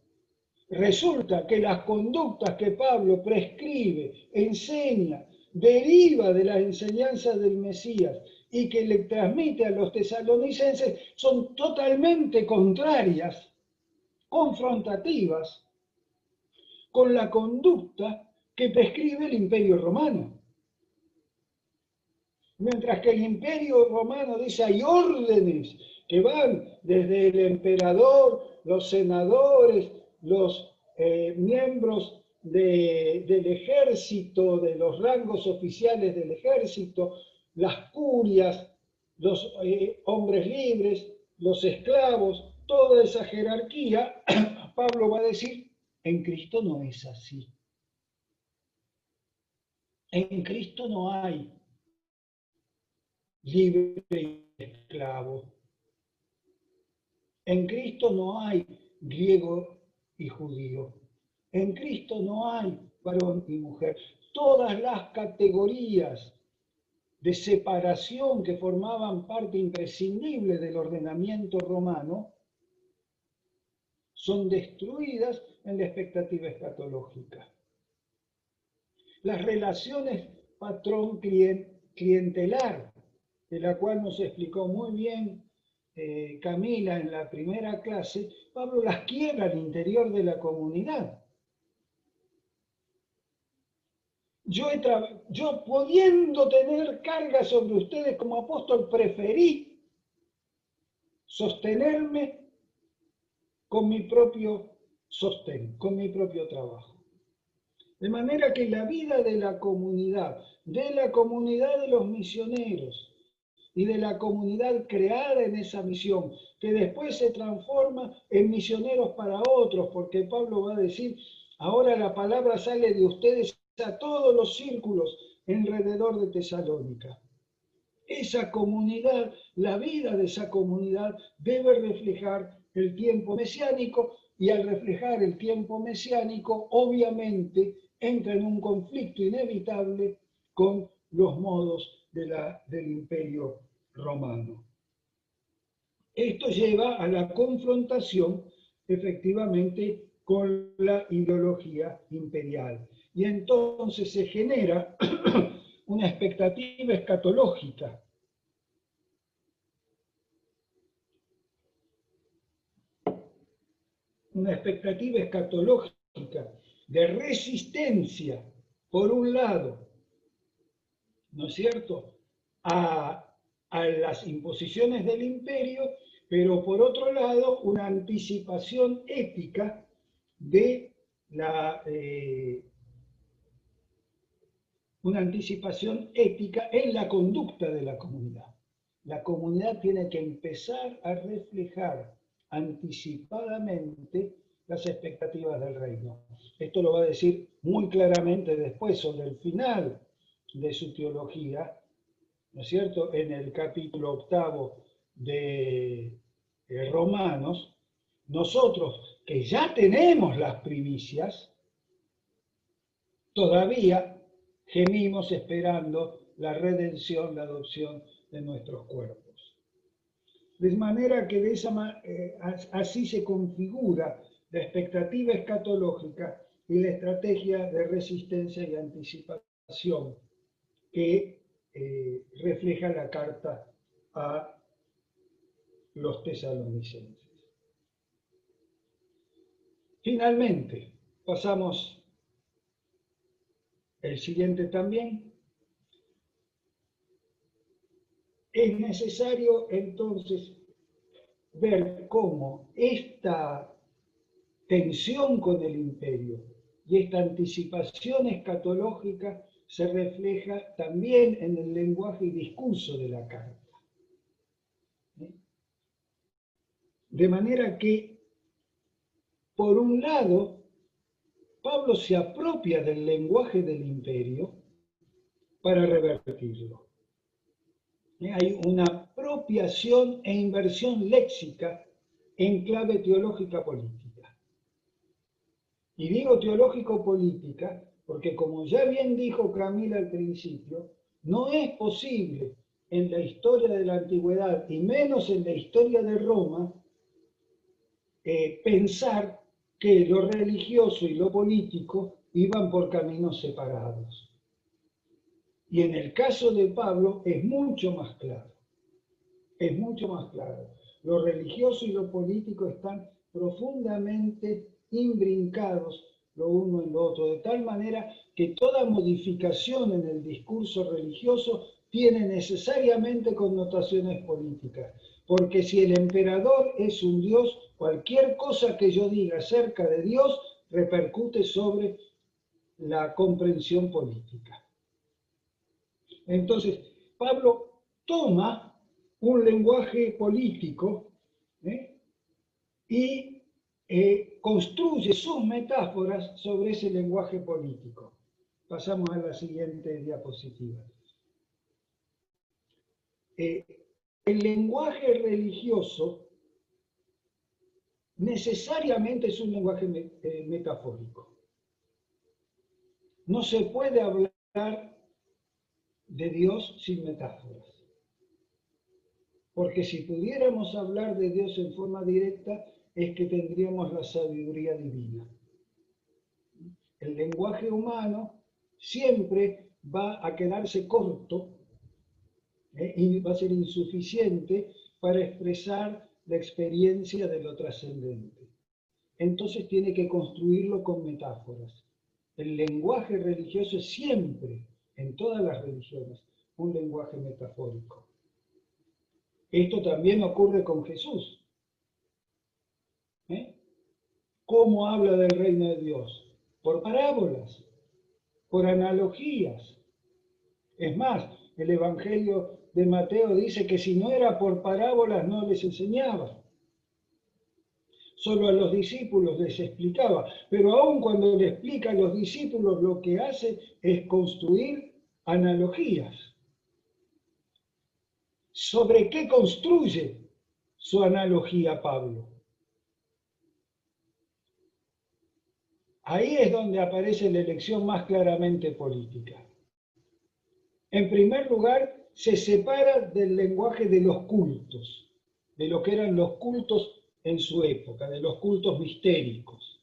resulta que las conductas que Pablo prescribe, enseña, deriva de las enseñanzas del Mesías y que le transmite a los tesalonicenses son totalmente contrarias, confrontativas, con la conducta que prescribe el Imperio Romano. Mientras que el Imperio Romano dice hay órdenes que van desde el emperador, los senadores, los miembros del ejército, de los rangos oficiales del ejército, las curias, los hombres libres, los esclavos, toda esa jerarquía, Pablo va a decir, en Cristo no es así. En Cristo no hay libre y esclavo. En Cristo no hay griego y judío. En Cristo no hay varón y mujer. Todas las categorías de separación que formaban parte imprescindible del ordenamiento romano son destruidas en la expectativa escatológica. Las relaciones patrón-clientelar, de la cual nos explicó muy bien Camila en la primera clase, Pablo las quiebra al interior de la comunidad. Yo pudiendo tener carga sobre ustedes como apóstol, preferí sostenerme con mi propio sostén, con mi propio trabajo. De manera que la vida de la comunidad de los misioneros y de la comunidad creada en esa misión, que después se transforma en misioneros para otros, porque Pablo va a decir, ahora la palabra sale de ustedes a todos los círculos alrededor de Tesalónica. Esa comunidad, la vida de esa comunidad debe reflejar el tiempo mesiánico y al reflejar el tiempo mesiánico, obviamente entra en un conflicto inevitable con los modos del imperio romano. Esto lleva a la confrontación, efectivamente, con la ideología imperial. Y entonces se genera una expectativa escatológica. Una expectativa escatológica de resistencia, por un lado, ¿no es cierto?, a las imposiciones del imperio, pero por otro lado, una anticipación ética de una anticipación ética en la conducta de la comunidad. La comunidad tiene que empezar a reflejar anticipadamente las expectativas del reino. Esto lo va a decir muy claramente después, sobre el final de su teología, ¿no es cierto?, en el capítulo 8 de Romanos. Nosotros, que ya tenemos las primicias, todavía gemimos esperando la redención, la adopción de nuestros cuerpos. De manera que así se configura la expectativa escatológica y la estrategia de resistencia y anticipación que refleja la carta a los tesalonicenses. Finalmente, pasamos el siguiente también. Es necesario entonces ver cómo esta tensión con el imperio y esta anticipación escatológica se refleja también en el lenguaje y discurso de la carta. De manera que, por un lado, Pablo se apropia del lenguaje del imperio para revertirlo. Hay una apropiación e inversión léxica en clave teológica política. Y digo teológico-política porque, como ya bien dijo Camila al principio, no es posible en la historia de la antigüedad, y menos en la historia de Roma, pensar que lo religioso y lo político iban por caminos separados. Y en el caso de Pablo es mucho más claro. Es mucho más claro. Lo religioso y lo político están profundamente imbrincados lo uno en lo otro, de tal manera que toda modificación en el discurso religioso tiene necesariamente connotaciones políticas. Porque si el emperador es un dios, cualquier cosa que yo diga acerca de Dios repercute sobre la comprensión política. Entonces, Pablo toma un lenguaje político y construye sus metáforas sobre ese lenguaje político. Pasamos a la siguiente diapositiva. El lenguaje religioso necesariamente es un lenguaje metafórico. No se puede hablar de Dios sin metáforas. Porque si pudiéramos hablar de Dios en forma directa, es que tendríamos la sabiduría divina. El lenguaje humano siempre va a quedarse corto y va a ser insuficiente para expresar la experiencia de lo trascendente. Entonces tiene que construirlo con metáforas. El lenguaje religioso es siempre, en todas las religiones, un lenguaje metafórico. Esto también ocurre con Jesús. ¿Cómo habla del reino de Dios? Por parábolas, por analogías. Es más, el Evangelio de Mateo dice que si no era por parábolas no les enseñaba. Solo a los discípulos les explicaba. Pero aún cuando le explica a los discípulos, lo que hace es construir analogías. ¿Sobre qué construye su analogía Pablo? Ahí es donde aparece la elección más claramente política. En primer lugar, se separa del lenguaje de los cultos, de lo que eran los cultos en su época, de los cultos mistéricos.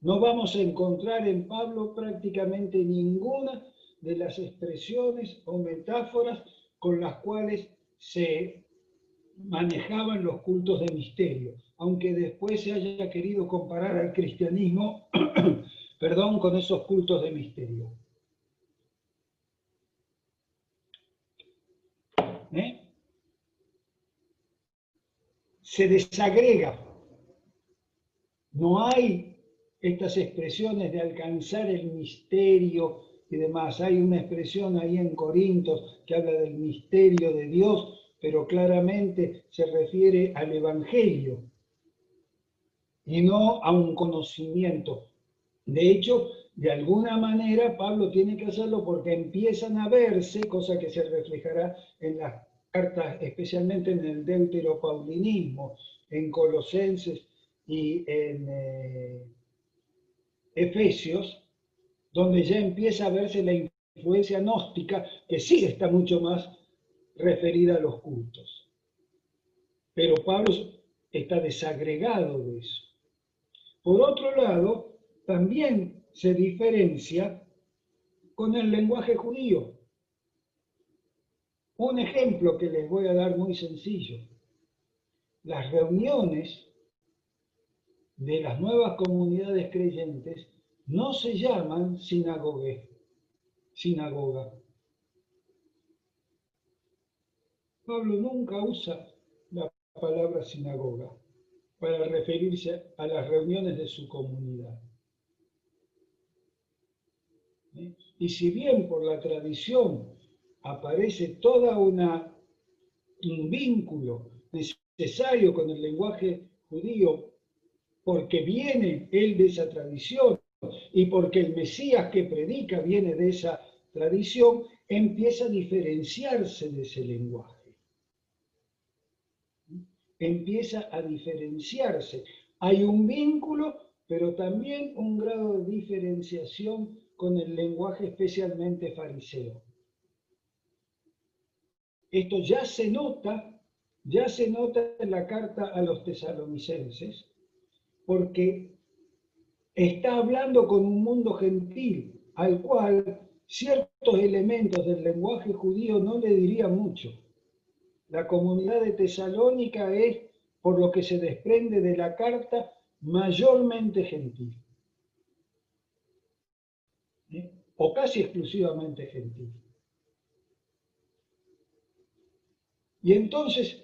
No vamos a encontrar en Pablo prácticamente ninguna de las expresiones o metáforas con las cuales se manejaban los cultos de misterio, aunque después se haya querido comparar al cristianismo, perdón, con esos cultos de misterio. Se desagrega. No hay estas expresiones de alcanzar el misterio y demás. Hay una expresión ahí en Corintios que habla del misterio de Dios, pero claramente se refiere al Evangelio y no a un conocimiento. De hecho, de alguna manera Pablo tiene que hacerlo porque empiezan a verse, cosa que se reflejará en las cartas, especialmente en el deuteropaulinismo, en Colosenses y en Efesios, donde ya empieza a verse la influencia gnóstica, que sí está mucho más referida a los cultos. Pero Pablo está desagregado de eso. Por otro lado, también se diferencia con el lenguaje judío. Un ejemplo que les voy a dar muy sencillo. Las reuniones de las nuevas comunidades creyentes no se llaman sinagoga. Pablo nunca usa la palabra sinagoga para referirse a las reuniones de su comunidad. Y si bien por la tradición aparece toda un vínculo necesario con el lenguaje judío, porque viene él de esa tradición y porque el Mesías que predica viene de esa tradición, empieza a diferenciarse de ese lenguaje. Empieza a diferenciarse. Hay un vínculo, pero también un grado de diferenciación con el lenguaje especialmente fariseo. Esto ya se nota en la carta a los tesalonicenses, porque está hablando con un mundo gentil, al cual ciertos elementos del lenguaje judío no le dirían mucho. La comunidad de Tesalónica es, por lo que se desprende de la carta, mayormente gentil. O casi exclusivamente gentil. Y entonces,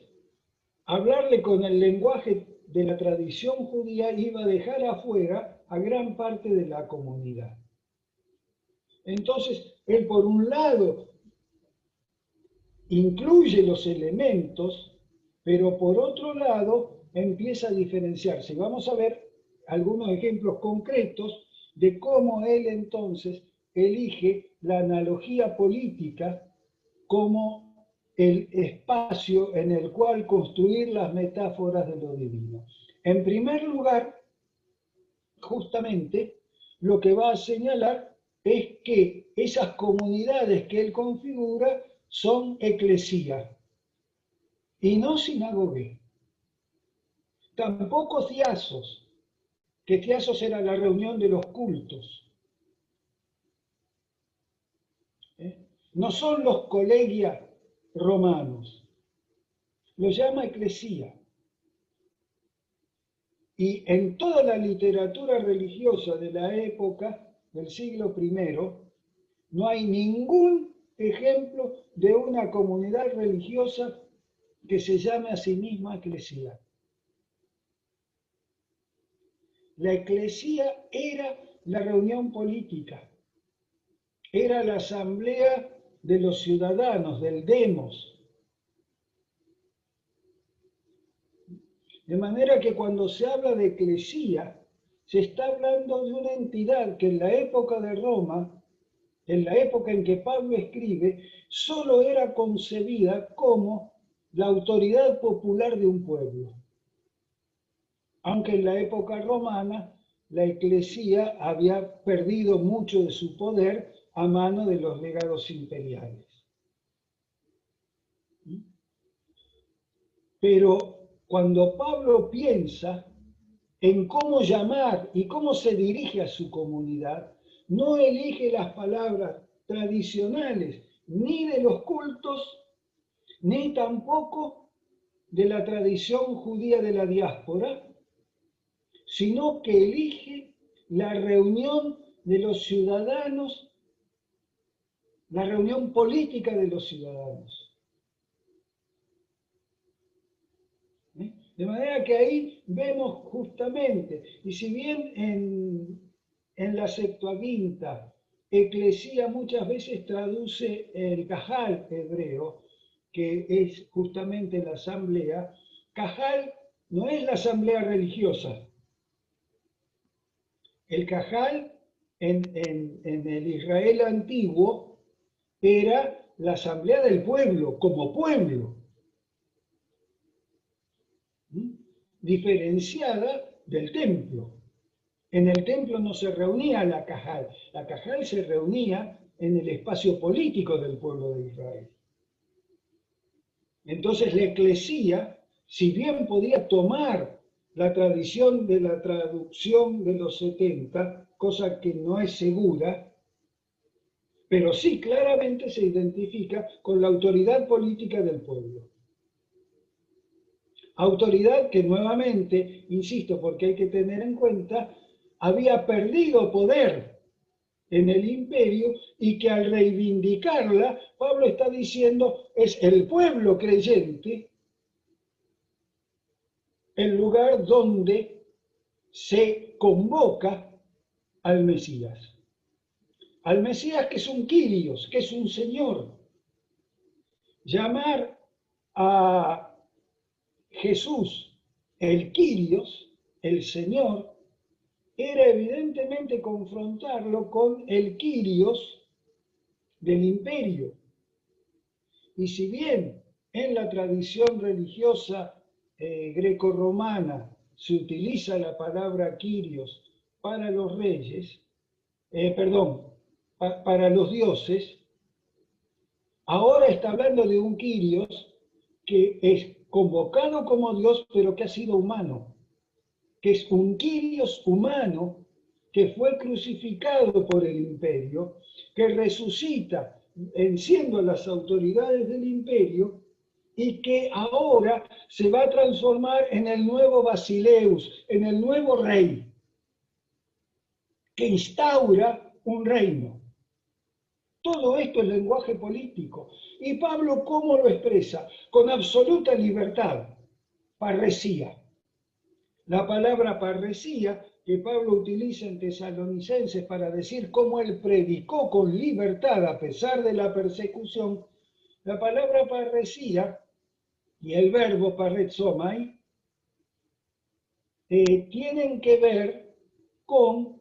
hablarle con el lenguaje de la tradición judía iba a dejar afuera a gran parte de la comunidad. Entonces, él por un lado incluye los elementos, pero por otro lado empieza a diferenciarse. Vamos a ver algunos ejemplos concretos de cómo él entonces elige la analogía política como el espacio en el cual construir las metáforas de lo divino. En primer lugar, justamente, lo que va a señalar es que esas comunidades que él configura son eclesía y no sinagogue. Tampoco thiasos, que thiasos era la reunión de los cultos. No son los colegia romanos, lo llama eclesía. Y en toda la literatura religiosa de la época del siglo I, no hay ningún ejemplo de una comunidad religiosa que se llame a sí misma eclesía. La eclesía era la reunión política, era la asamblea de los ciudadanos, del demos. De manera que cuando se habla de eclesía, se está hablando de una entidad que en la época de Roma, en la época en que Pablo escribe, solo era concebida como la autoridad popular de un pueblo. Aunque en la época romana la Iglesia había perdido mucho de su poder a mano de los legados imperiales. Pero cuando Pablo piensa en cómo llamar y cómo se dirige a su comunidad, no elige las palabras tradicionales ni de los cultos, ni tampoco de la tradición judía de la diáspora, sino que elige la reunión de los ciudadanos, la reunión política de los ciudadanos. De manera que ahí vemos justamente, y si bien en la Septuaginta, eclesía muchas veces traduce el cajal hebreo, que es justamente la asamblea, cajal no es la asamblea religiosa. El cajal en el Israel antiguo era la asamblea del pueblo, como pueblo, diferenciada del templo. En el templo no se reunía la cajal se reunía en el espacio político del pueblo de Israel. Entonces la eclesía, si bien podía tomar la tradición de la traducción de los 70, cosa que no es segura, pero sí claramente se identifica con la autoridad política del pueblo. Autoridad que nuevamente, insisto, porque hay que tener en cuenta, había perdido poder en el imperio y que al reivindicarla, Pablo está diciendo, es el pueblo creyente el lugar donde se convoca al Mesías. Al Mesías que es un Kyrios, que es un Señor. Llamar a Jesús el Kyrios, el Señor, era evidentemente confrontarlo con el Kyrios del imperio. Y si bien en la tradición religiosa grecorromana se utiliza la palabra Kyrios para los reyes, para los dioses, ahora está hablando de un Kyrios que es convocado como Dios, pero que ha sido humano, que es un Kyrios humano que fue crucificado por el imperio, que resucita venciendo las autoridades del imperio y que ahora se va a transformar en el nuevo Basileus, en el nuevo rey, que instaura un reino. Todo esto es lenguaje político. ¿Y Pablo cómo lo expresa? Con absoluta libertad. Parresía. La palabra parresía que Pablo utiliza en Tesalonicenses para decir cómo él predicó con libertad a pesar de la persecución, la palabra parresía y el verbo parrezomai tienen que ver con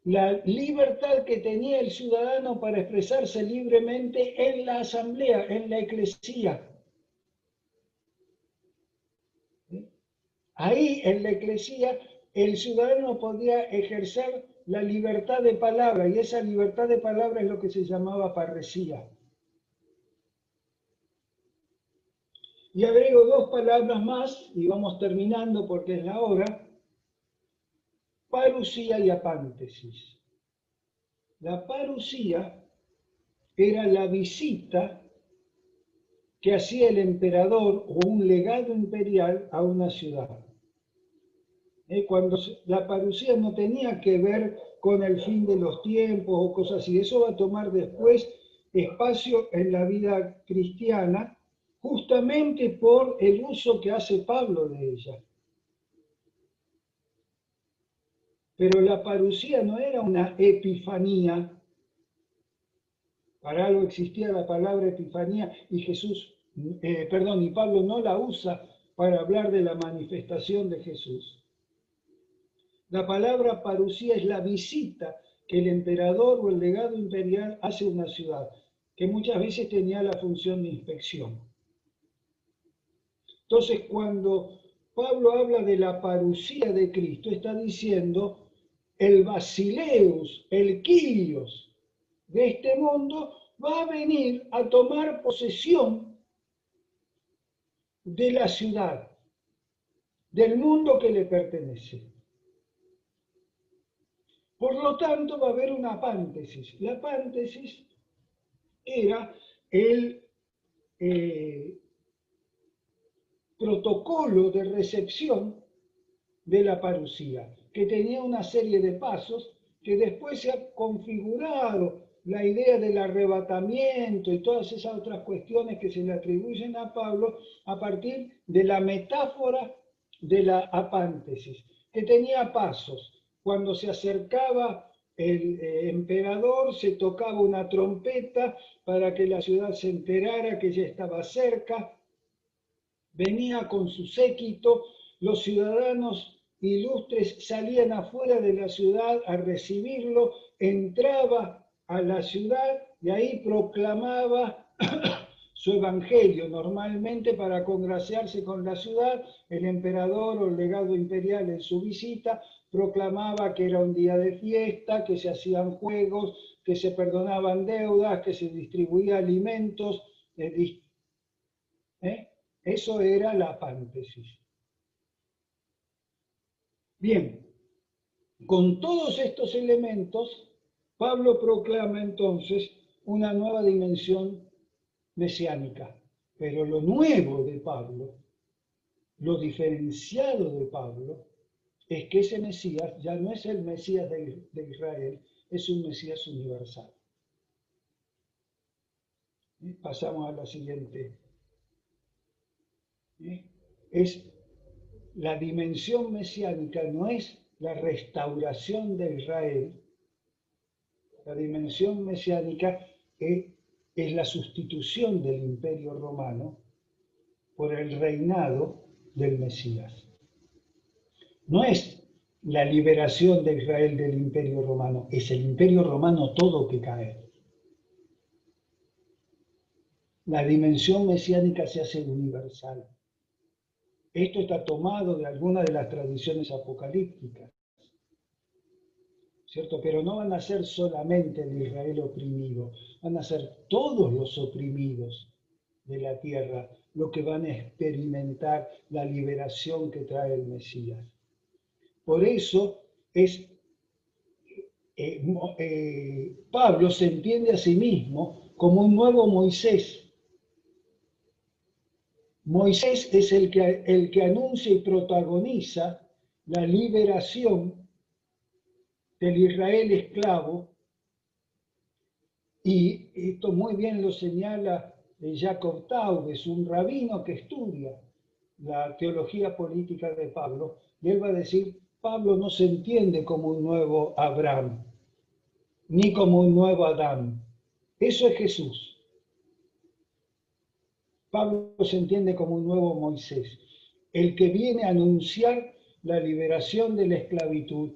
la libertad que tenía el ciudadano para expresarse libremente en la asamblea, en la eclesía. Ahí, en la eclesía, el ciudadano podía ejercer la libertad de palabra, y esa libertad de palabra es lo que se llamaba parresía. Y agrego dos palabras más, y vamos terminando porque es la hora: parusía y apántesis. La parusía era la visita que hacía el emperador o un legado imperial a una ciudad. Cuando la parusía no tenía que ver con el fin de los tiempos o cosas así, eso va a tomar después espacio en la vida cristiana, justamente por el uso que hace Pablo de ella. Pero la parusía no era una epifanía. Para algo existía la palabra epifanía y y Pablo no la usa para hablar de la manifestación de Jesús. La palabra parusía es la visita que el emperador o el legado imperial hace a una ciudad, que muchas veces tenía la función de inspección. Entonces, cuando Pablo habla de la parusía de Cristo, está diciendo el Basileus, el Quirios de este mundo, va a venir a tomar posesión de la ciudad, del mundo que le pertenece. Por lo tanto, va a haber una pántesis. La pántesis era el protocolo de recepción de la parucía, que tenía una serie de pasos que después se ha configurado la idea del arrebatamiento y todas esas otras cuestiones que se le atribuyen a Pablo a partir de la metáfora de la apántesis, que tenía pasos. Cuando se acercaba el emperador, se tocaba una trompeta para que la ciudad se enterara que ya estaba cerca, venía con su séquito, los ciudadanos ilustres salían afuera de la ciudad a recibirlo, entraba a la ciudad y ahí proclamaba su evangelio, normalmente para congraciarse con la ciudad. El emperador o el legado imperial en su visita proclamaba que era un día de fiesta, que se hacían juegos, que se perdonaban deudas, que se distribuía alimentos, Eso era la pántesis. Bien, con todos estos elementos, Pablo proclama entonces una nueva dimensión mesiánica. Pero lo nuevo de Pablo, lo diferenciado de Pablo, es que ese Mesías ya no es el Mesías de Israel, es un Mesías universal. Pasamos a la siguiente. Es la dimensión mesiánica, no es la restauración de Israel. La dimensión mesiánica es la sustitución del Imperio Romano por el reinado del Mesías. No es la liberación de Israel del Imperio Romano, es el Imperio Romano todo que cae. La dimensión mesiánica se hace universal. Esto está tomado de algunas de las tradiciones apocalípticas, ¿cierto? Pero no van a ser solamente el Israel oprimido, van a ser todos los oprimidos de la tierra los que van a experimentar la liberación que trae el Mesías. Por eso Pablo se entiende a sí mismo como un nuevo Moisés. Moisés es el que anuncia y protagoniza la liberación del Israel esclavo, y esto muy bien lo señala Jacob Taubes, un rabino que estudia la teología política de Pablo, y él va a decir, Pablo no se entiende como un nuevo Abraham, ni como un nuevo Adán. Eso es Jesús. Pablo se entiende como un nuevo Moisés, el que viene a anunciar la liberación de la esclavitud,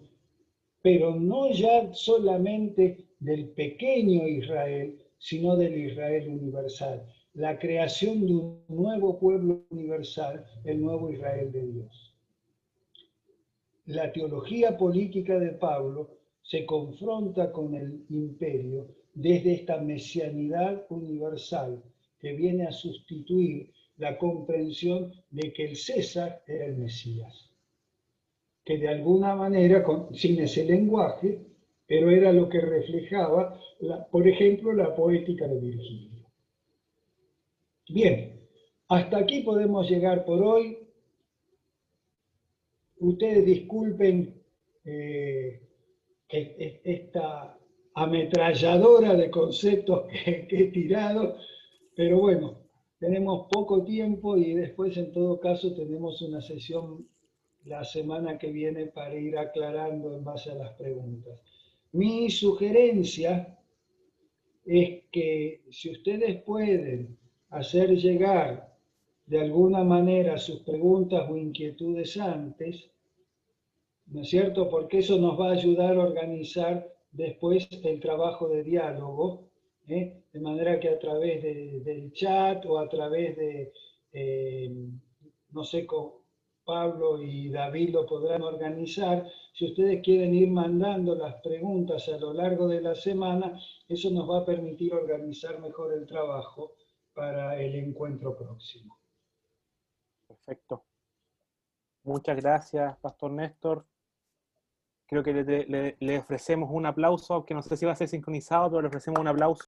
pero no ya solamente del pequeño Israel, sino del Israel universal, la creación de un nuevo pueblo universal, el nuevo Israel de Dios. La teología política de Pablo se confronta con el imperio desde esta mesianidad universal que viene a sustituir la comprensión de que el César era el Mesías, que de alguna manera, sin ese lenguaje, pero era lo que reflejaba, por ejemplo, la poética de Virgilio. Bien, hasta aquí podemos llegar por hoy. Ustedes disculpen esta ametralladora de conceptos que he tirado, pero bueno, tenemos poco tiempo y después en todo caso tenemos una sesión la semana que viene para ir aclarando en base a las preguntas. Mi sugerencia es que si ustedes pueden hacer llegar de alguna manera sus preguntas o inquietudes antes, ¿no es cierto? Porque eso nos va a ayudar a organizar después el trabajo de diálogo, de manera que a través del chat o a través de, no sé, Pablo y David lo podrán organizar. Si ustedes quieren ir mandando las preguntas a lo largo de la semana, eso nos va a permitir organizar mejor el trabajo para el encuentro próximo. Perfecto. Muchas gracias, Pastor Néstor. Creo que le ofrecemos un aplauso, aunque no sé si va a ser sincronizado, pero le ofrecemos un aplauso